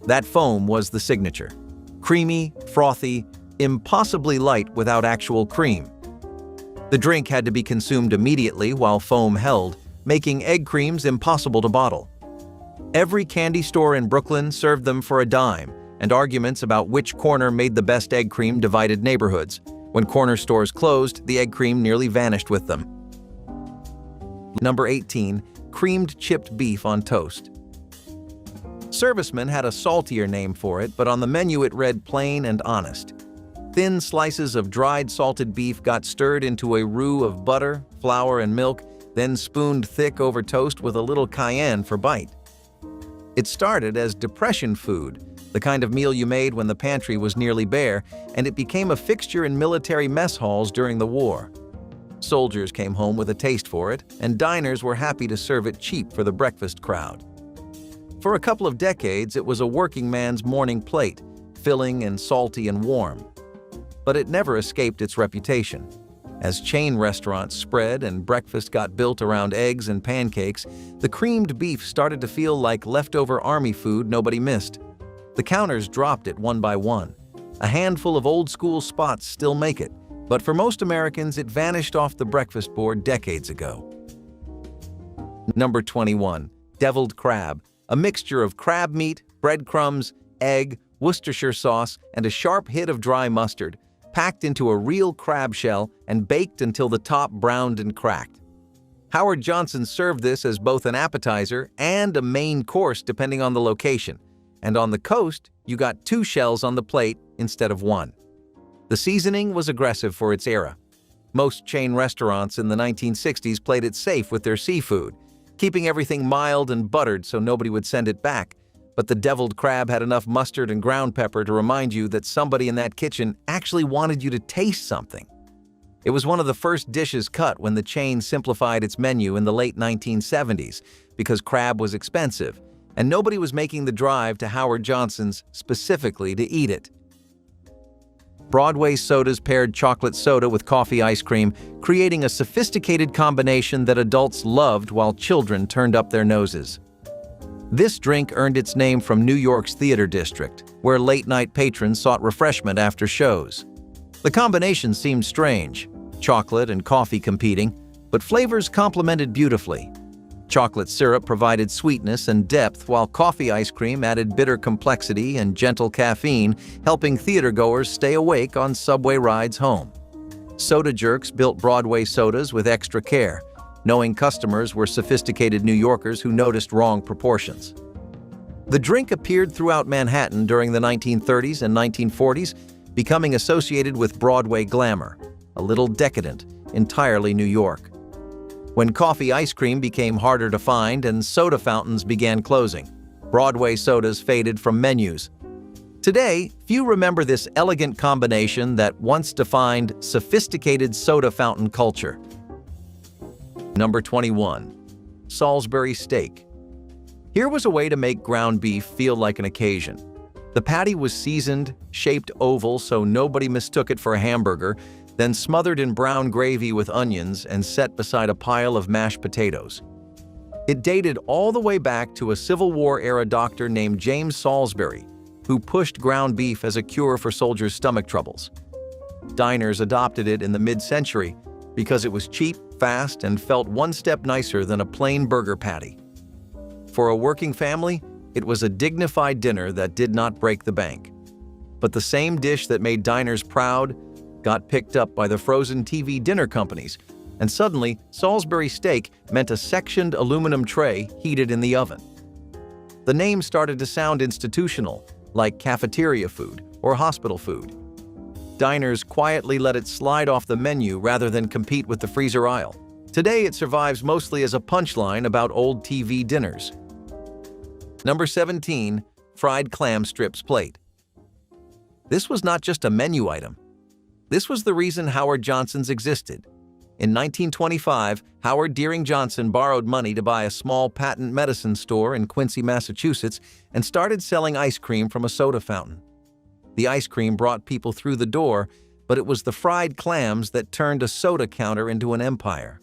That foam was the signature. Creamy, frothy, impossibly light without actual cream. The drink had to be consumed immediately while foam held, making egg creams impossible to bottle. Every candy store in Brooklyn served them for a dime, and arguments about which corner made the best egg cream divided neighborhoods. When corner stores closed, the egg cream nearly vanished with them. Number 18, creamed chipped beef on toast. Servicemen had a saltier name for it, but on the menu it read plain and honest. Thin slices of dried salted beef got stirred into a roux of butter, flour, and milk, then spooned thick over toast with a little cayenne for bite. It started as depression food, the kind of meal you made when the pantry was nearly bare, and it became a fixture in military mess halls during the war. Soldiers came home with a taste for it, and diners were happy to serve it cheap for the breakfast crowd. For a couple of decades, it was a working man's morning plate, filling and salty and warm. But it never escaped its reputation. As chain restaurants spread and breakfast got built around eggs and pancakes, the creamed beef started to feel like leftover army food nobody missed. The counters dropped it one by one. A handful of old-school spots still make it, but for most Americans, it vanished off the breakfast board decades ago. Number 21, deviled crab, a mixture of crab meat, breadcrumbs, egg, Worcestershire sauce, and a sharp hit of dry mustard, packed into a real crab shell and baked until the top browned and cracked. Howard Johnson served this as both an appetizer and a main course depending on the location, and on the coast, you got 2 shells on the plate instead of 1. The seasoning was aggressive for its era. Most chain restaurants in the 1960s played it safe with their seafood, keeping everything mild and buttered so nobody would send it back. But the deviled crab had enough mustard and ground pepper to remind you that somebody in that kitchen actually wanted you to taste something. It was one of the first dishes cut when the chain simplified its menu in the late 1970s because crab was expensive, and nobody was making the drive to Howard Johnson's specifically to eat it. Broadway sodas paired chocolate soda with coffee ice cream, creating a sophisticated combination that adults loved while children turned up their noses. This drink earned its name from New York's theater district, where late-night patrons sought refreshment after shows. The combination seemed strange, chocolate and coffee competing, but flavors complemented beautifully. Chocolate syrup provided sweetness and depth, while coffee ice cream added bitter complexity and gentle caffeine, helping theatergoers stay awake on subway rides home. Soda Jerks built Broadway sodas with extra care, knowing customers were sophisticated New Yorkers who noticed wrong proportions. The drink appeared throughout Manhattan during the 1930s and 1940s, becoming associated with Broadway glamour, a little decadent, entirely New York. When coffee ice cream became harder to find and soda fountains began closing, Broadway sodas faded from menus. Today, few remember this elegant combination that once defined sophisticated soda fountain culture. Number 21. Salisbury steak. Here was a way to make ground beef feel like an occasion. The patty was seasoned, shaped oval so nobody mistook it for a hamburger, then smothered in brown gravy with onions and set beside a pile of mashed potatoes. It dated all the way back to a Civil War-era doctor named James Salisbury, who pushed ground beef as a cure for soldiers' stomach troubles. Diners adopted it in the mid-century because it was cheap, fast, and felt one step nicer than a plain burger patty. For a working family, it was a dignified dinner that did not break the bank. But the same dish that made diners proud got picked up by the frozen TV dinner companies, and suddenly Salisbury steak meant a sectioned aluminum tray heated in the oven. The name started to sound institutional, like cafeteria food or hospital food. Diners quietly let it slide off the menu rather than compete with the freezer aisle. Today it survives mostly as a punchline about old TV dinners. Number 17. Fried clam strips plate. This was not just a menu item. This was the reason Howard Johnson's existed. In 1925, Howard Deering Johnson borrowed money to buy a small patent medicine store in Quincy, Massachusetts, and started selling ice cream from a soda fountain. The ice cream brought people through the door, but it was the fried clams that turned a soda counter into an empire.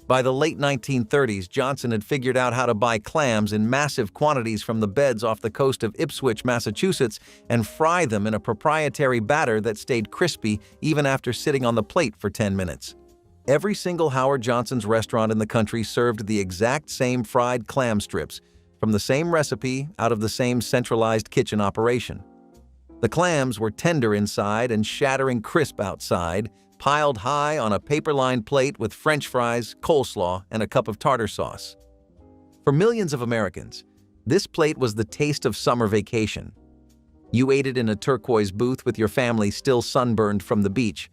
By the late 1930s, Johnson had figured out how to buy clams in massive quantities from the beds off the coast of Ipswich, Massachusetts, and fry them in a proprietary batter that stayed crispy even after sitting on the plate for 10 minutes. Every single Howard Johnson's restaurant in the country served the exact same fried clam strips, from the same recipe out of the same centralized kitchen operation. The clams were tender inside and shattering crisp outside, piled high on a paper-lined plate with French fries, coleslaw, and a cup of tartar sauce. For millions of Americans, this plate was the taste of summer vacation. You ate it in a turquoise booth with your family still sunburned from the beach,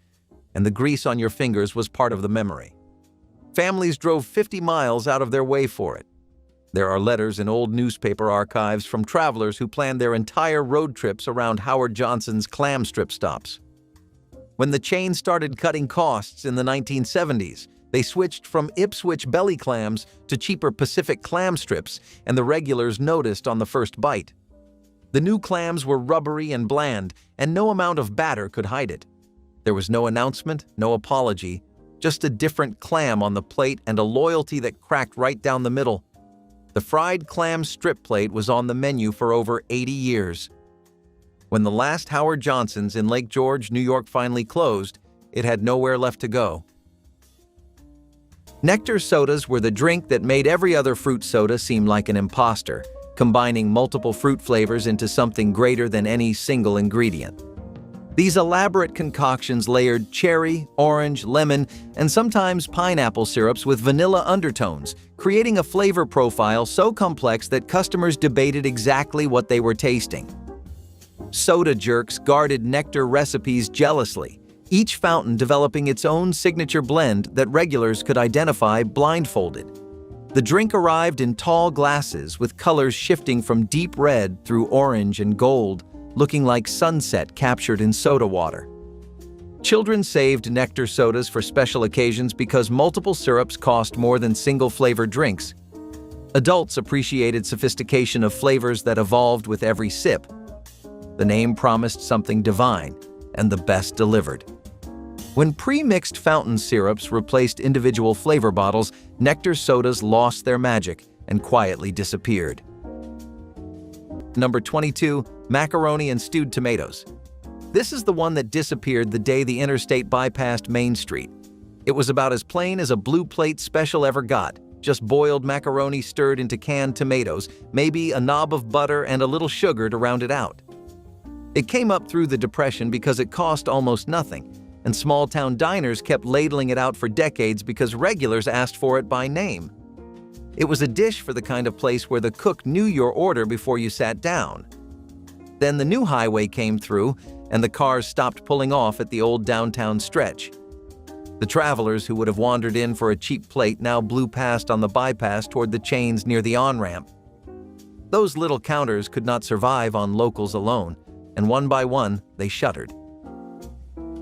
and the grease on your fingers was part of the memory. Families drove 50 miles out of their way for it. There are letters in old newspaper archives from travelers who planned their entire road trips around Howard Johnson's clam strip stops. When the chain started cutting costs in the 1970s, they switched from Ipswich belly clams to cheaper Pacific clam strips, and the regulars noticed on the first bite. The new clams were rubbery and bland, and no amount of batter could hide it. There was no announcement, no apology, just a different clam on the plate and a loyalty that cracked right down the middle. The fried clam strip plate was on the menu for over 80 years. When the last Howard Johnson's in Lake George, New York finally closed, it had nowhere left to go. Nectar sodas were the drink that made every other fruit soda seem like an imposter, combining multiple fruit flavors into something greater than any single ingredient. These elaborate concoctions layered cherry, orange, lemon, and sometimes pineapple syrups with vanilla undertones, creating a flavor profile so complex that customers debated exactly what they were tasting. Soda Jerks guarded nectar recipes jealously, each fountain developing its own signature blend that regulars could identify blindfolded. The drink arrived in tall glasses with colors shifting from deep red through orange and gold, looking like sunset captured in soda water. Children saved nectar sodas for special occasions because multiple syrups cost more than single-flavored drinks. Adults appreciated sophistication of flavors that evolved with every sip. The name promised something divine, and the best delivered. When pre-mixed fountain syrups replaced individual flavor bottles, nectar sodas lost their magic and quietly disappeared. Number 22. Macaroni and stewed tomatoes. This is the one that disappeared the day the interstate bypassed Main Street. It was about as plain as a blue plate special ever got, just boiled macaroni stirred into canned tomatoes, maybe a knob of butter and a little sugar to round it out. It came up through the Depression because it cost almost nothing, and small-town diners kept ladling it out for decades because regulars asked for it by name. It was a dish for the kind of place where the cook knew your order before you sat down. Then the new highway came through, and the cars stopped pulling off at the old downtown stretch. The travelers who would have wandered in for a cheap plate now blew past on the bypass toward the chains near the on-ramp. Those little counters could not survive on locals alone, and one by one, they shuttered.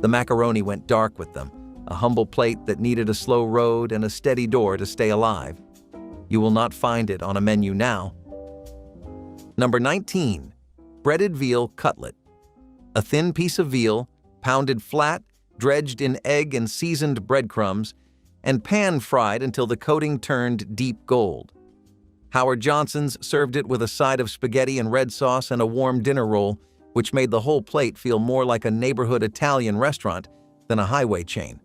The macaroni went dark with them, a humble plate that needed a slow road and a steady door to stay alive. You will not find it on a menu now. Number 19. Breaded veal cutlet. A thin piece of veal, pounded flat, dredged in egg and seasoned breadcrumbs, and pan-fried until the coating turned deep gold. Howard Johnson's served it with a side of spaghetti and red sauce and a warm dinner roll, which made the whole plate feel more like a neighborhood Italian restaurant than a highway chain.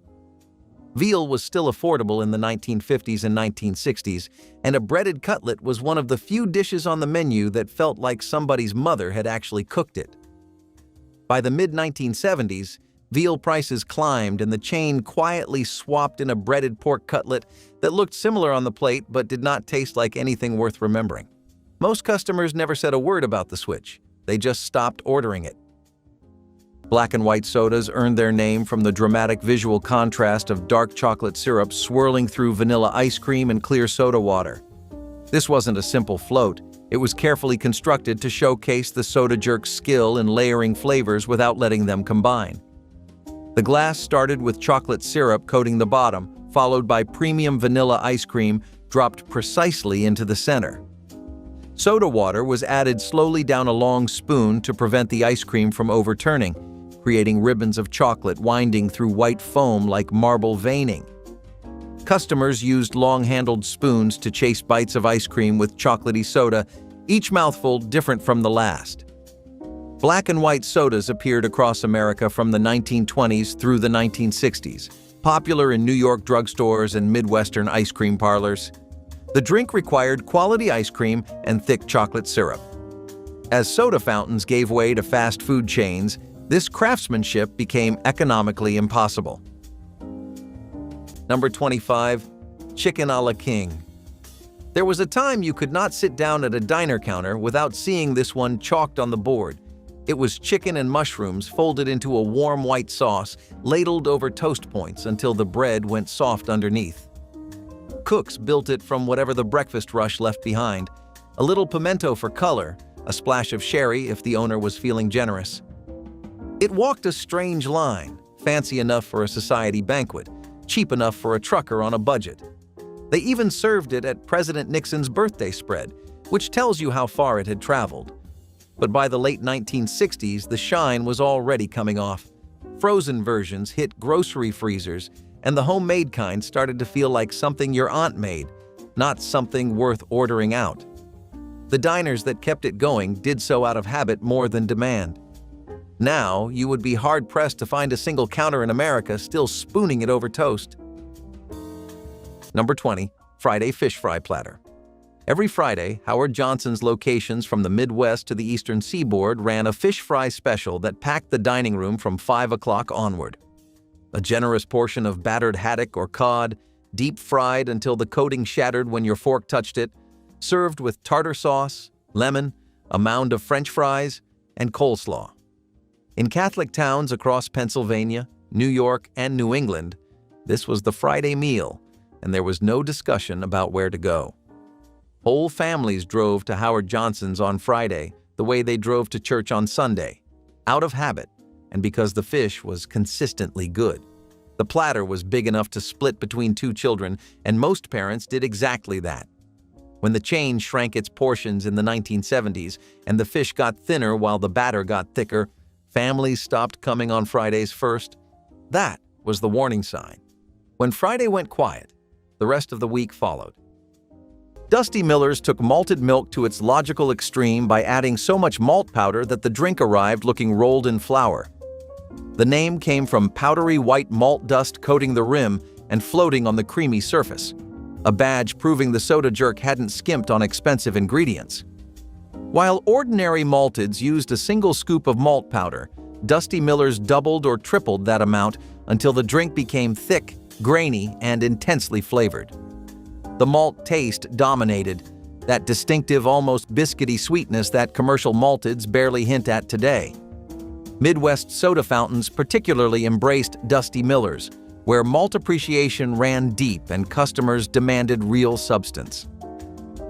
Veal was still affordable in the 1950s and 1960s, and a breaded cutlet was one of the few dishes on the menu that felt like somebody's mother had actually cooked it. By the mid-1970s, veal prices climbed and the chain quietly swapped in a breaded pork cutlet that looked similar on the plate but did not taste like anything worth remembering. Most customers never said a word about the switch. They just stopped ordering it. Black and white sodas earned their name from the dramatic visual contrast of dark chocolate syrup swirling through vanilla ice cream and clear soda water. This wasn't a simple float. It was carefully constructed to showcase the soda jerk's skill in layering flavors without letting them combine. The glass started with chocolate syrup coating the bottom, followed by premium vanilla ice cream dropped precisely into the center. Soda water was added slowly down a long spoon to prevent the ice cream from overturning, creating ribbons of chocolate winding through white foam like marble veining. Customers used long-handled spoons to chase bites of ice cream with chocolatey soda, each mouthful different from the last. Black and white sodas appeared across America from the 1920s through the 1960s, popular in New York drugstores and Midwestern ice cream parlors. The drink required quality ice cream and thick chocolate syrup. As soda fountains gave way to fast food chains, this craftsmanship became economically impossible. Number 25. Chicken a la king. There was a time you could not sit down at a diner counter without seeing this one chalked on the board. It was chicken and mushrooms folded into a warm white sauce, ladled over toast points until the bread went soft underneath. Cooks built it from whatever the breakfast rush left behind. A little pimento for color, a splash of sherry if the owner was feeling generous. It walked a strange line, fancy enough for a society banquet, cheap enough for a trucker on a budget. They even served it at President Nixon's birthday spread, which tells you how far it had traveled. But by the late 1960s, the shine was already coming off. Frozen versions hit grocery freezers, and the homemade kind started to feel like something your aunt made, not something worth ordering out. The diners that kept it going did so out of habit more than demand. Now, you would be hard-pressed to find a single counter in America still spooning it over toast. Number 20. Friday fish fry platter. Every Friday, Howard Johnson's locations from the Midwest to the Eastern Seaboard ran a fish fry special that packed the dining room from 5 o'clock onward. A generous portion of battered haddock or cod, deep-fried until the coating shattered when your fork touched it, served with tartar sauce, lemon, a mound of French fries, and coleslaw. In Catholic towns across Pennsylvania, New York, and New England, this was the Friday meal, and there was no discussion about where to go. Whole families drove to Howard Johnson's on Friday the way they drove to church on Sunday, out of habit, and because the fish was consistently good. The platter was big enough to split between two children, and most parents did exactly that. When the chain shrank its portions in the 1970s and the fish got thinner while the batter got thicker, families stopped coming on Fridays first. That was the warning sign. When Friday went quiet, the rest of the week followed. Dusty Miller's took malted milk to its logical extreme by adding so much malt powder that the drink arrived looking rolled in flour. The name came from powdery white malt dust coating the rim and floating on the creamy surface, a badge proving the soda jerk hadn't skimped on expensive ingredients. While ordinary malteds used a single scoop of malt powder, Dusty Miller's doubled or tripled that amount until the drink became thick, grainy, and intensely flavored. The malt taste dominated, that distinctive, almost biscuity sweetness that commercial malteds barely hint at today. Midwest soda fountains particularly embraced Dusty Miller's, where malt appreciation ran deep and customers demanded real substance.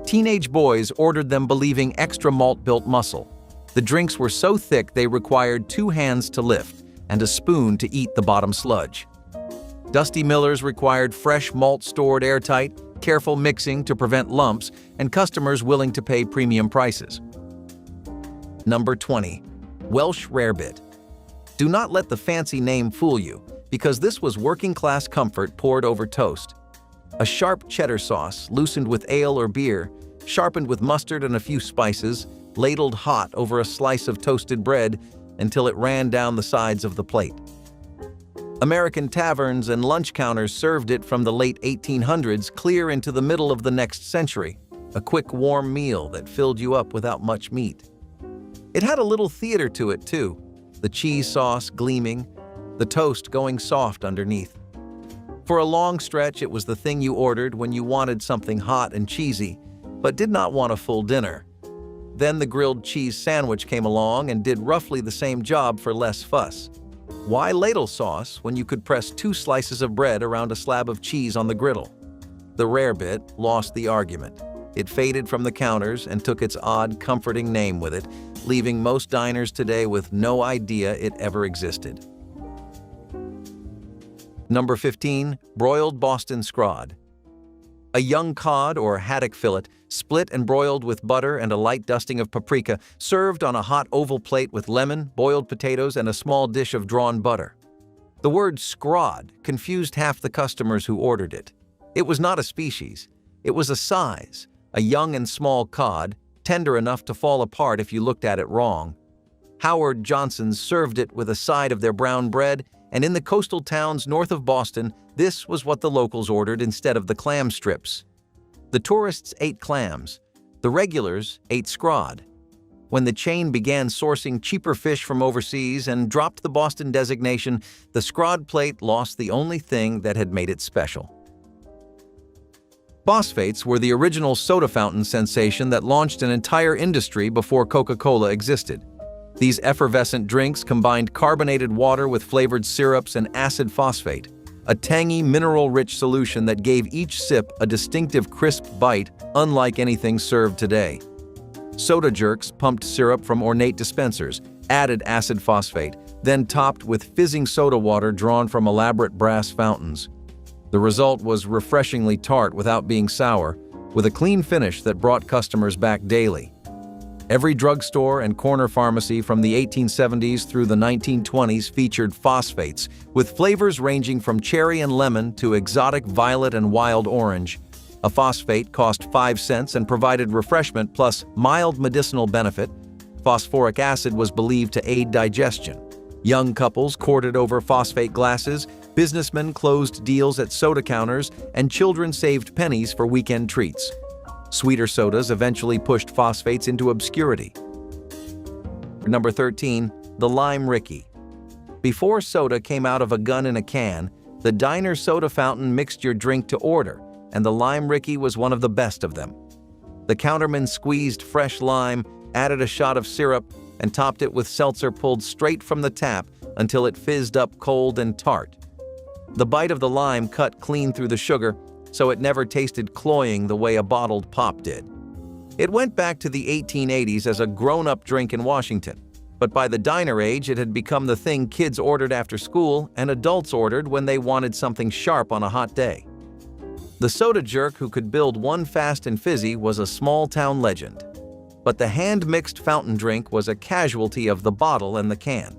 Teenage boys ordered them believing extra malt built muscle. The drinks were so thick they required 2 hands to lift and a spoon to eat the bottom sludge. Dusty Miller's required fresh malt stored airtight, careful mixing to prevent lumps, and customers willing to pay premium prices. Number 20. Welsh Rarebit. Do not let the fancy name fool you, because this was working-class comfort poured over toast. A sharp cheddar sauce, loosened with ale or beer, sharpened with mustard and a few spices, ladled hot over a slice of toasted bread until it ran down the sides of the plate. American taverns and lunch counters served it from the late 1800s clear into the middle of the next century, a quick, warm meal that filled you up without much meat. It had a little theater to it, too, the cheese sauce gleaming, the toast going soft underneath. For a long stretch, it was the thing you ordered when you wanted something hot and cheesy, but did not want a full dinner. Then the grilled cheese sandwich came along and did roughly the same job for less fuss. Why ladle sauce when you could press 2 slices of bread around a slab of cheese on the griddle? The Rarebit lost the argument. It faded from the counters and took its odd, comforting name with it, leaving most diners today with no idea it ever existed. Number 15. Broiled Boston Scrod. A young cod or haddock fillet, split and broiled with butter and a light dusting of paprika, served on a hot oval plate with lemon, boiled potatoes, and a small dish of drawn butter. The word scrod confused half the customers who ordered it. It was not a species. It was a size, a young and small cod, tender enough to fall apart if you looked at it wrong. Howard Johnson's served it with a side of their brown bread, and in the coastal towns north of Boston, this was what the locals ordered instead of the clam strips. The tourists ate clams. The regulars ate scrod. When the chain began sourcing cheaper fish from overseas and dropped the Boston designation, the scrod plate lost the only thing that had made it special. Phosphates were the original soda fountain sensation that launched an entire industry before Coca-Cola existed. These effervescent drinks combined carbonated water with flavored syrups and acid phosphate, a tangy, mineral-rich solution that gave each sip a distinctive crisp bite unlike anything served today. Soda jerks pumped syrup from ornate dispensers, added acid phosphate, then topped with fizzing soda water drawn from elaborate brass fountains. The result was refreshingly tart without being sour, with a clean finish that brought customers back daily. Every drugstore and corner pharmacy from the 1870s through the 1920s featured phosphates, with flavors ranging from cherry and lemon to exotic violet and wild orange. A phosphate cost 5 cents and provided refreshment plus mild medicinal benefit. Phosphoric acid was believed to aid digestion. Young couples courted over phosphate glasses, businessmen closed deals at soda counters, and children saved pennies for weekend treats. Sweeter sodas eventually pushed phosphates into obscurity. Number 13. The Lime Ricky. Before soda came out of a gun in a can, the diner soda fountain mixed your drink to order, and the Lime Ricky was one of the best of them. The counterman squeezed fresh lime, added a shot of syrup, and topped it with seltzer pulled straight from the tap until it fizzed up cold and tart. The bite of the lime cut clean through the sugar, so it never tasted cloying the way a bottled pop did. It went back to the 1880s as a grown-up drink in Washington, but by the diner age it had become the thing kids ordered after school and adults ordered when they wanted something sharp on a hot day. The soda jerk who could build one fast and fizzy was a small-town legend. But the hand-mixed fountain drink was a casualty of the bottle and the can.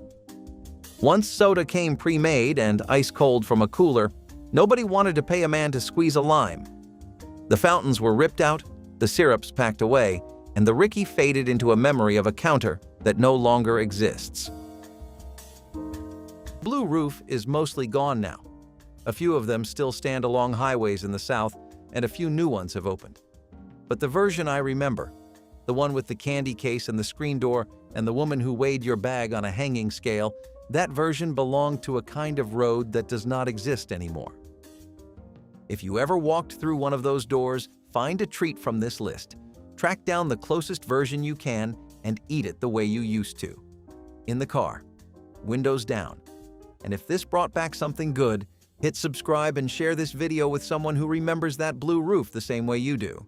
Once soda came pre-made and ice-cold from a cooler, nobody wanted to pay a man to squeeze a lime. The fountains were ripped out, the syrups packed away, and the Ricky faded into a memory of a counter that no longer exists. Blue Roof is mostly gone now. A few of them still stand along highways in the South, and a few new ones have opened. But the version I remember, the one with the candy case and the screen door and the woman who weighed your bag on a hanging scale, that version belonged to a kind of road that does not exist anymore. If you ever walked through one of those doors, find a treat from this list. Track down the closest version you can and eat it the way you used to. In the car, windows down. And if this brought back something good, hit subscribe and share this video with someone who remembers that blue roof the same way you do.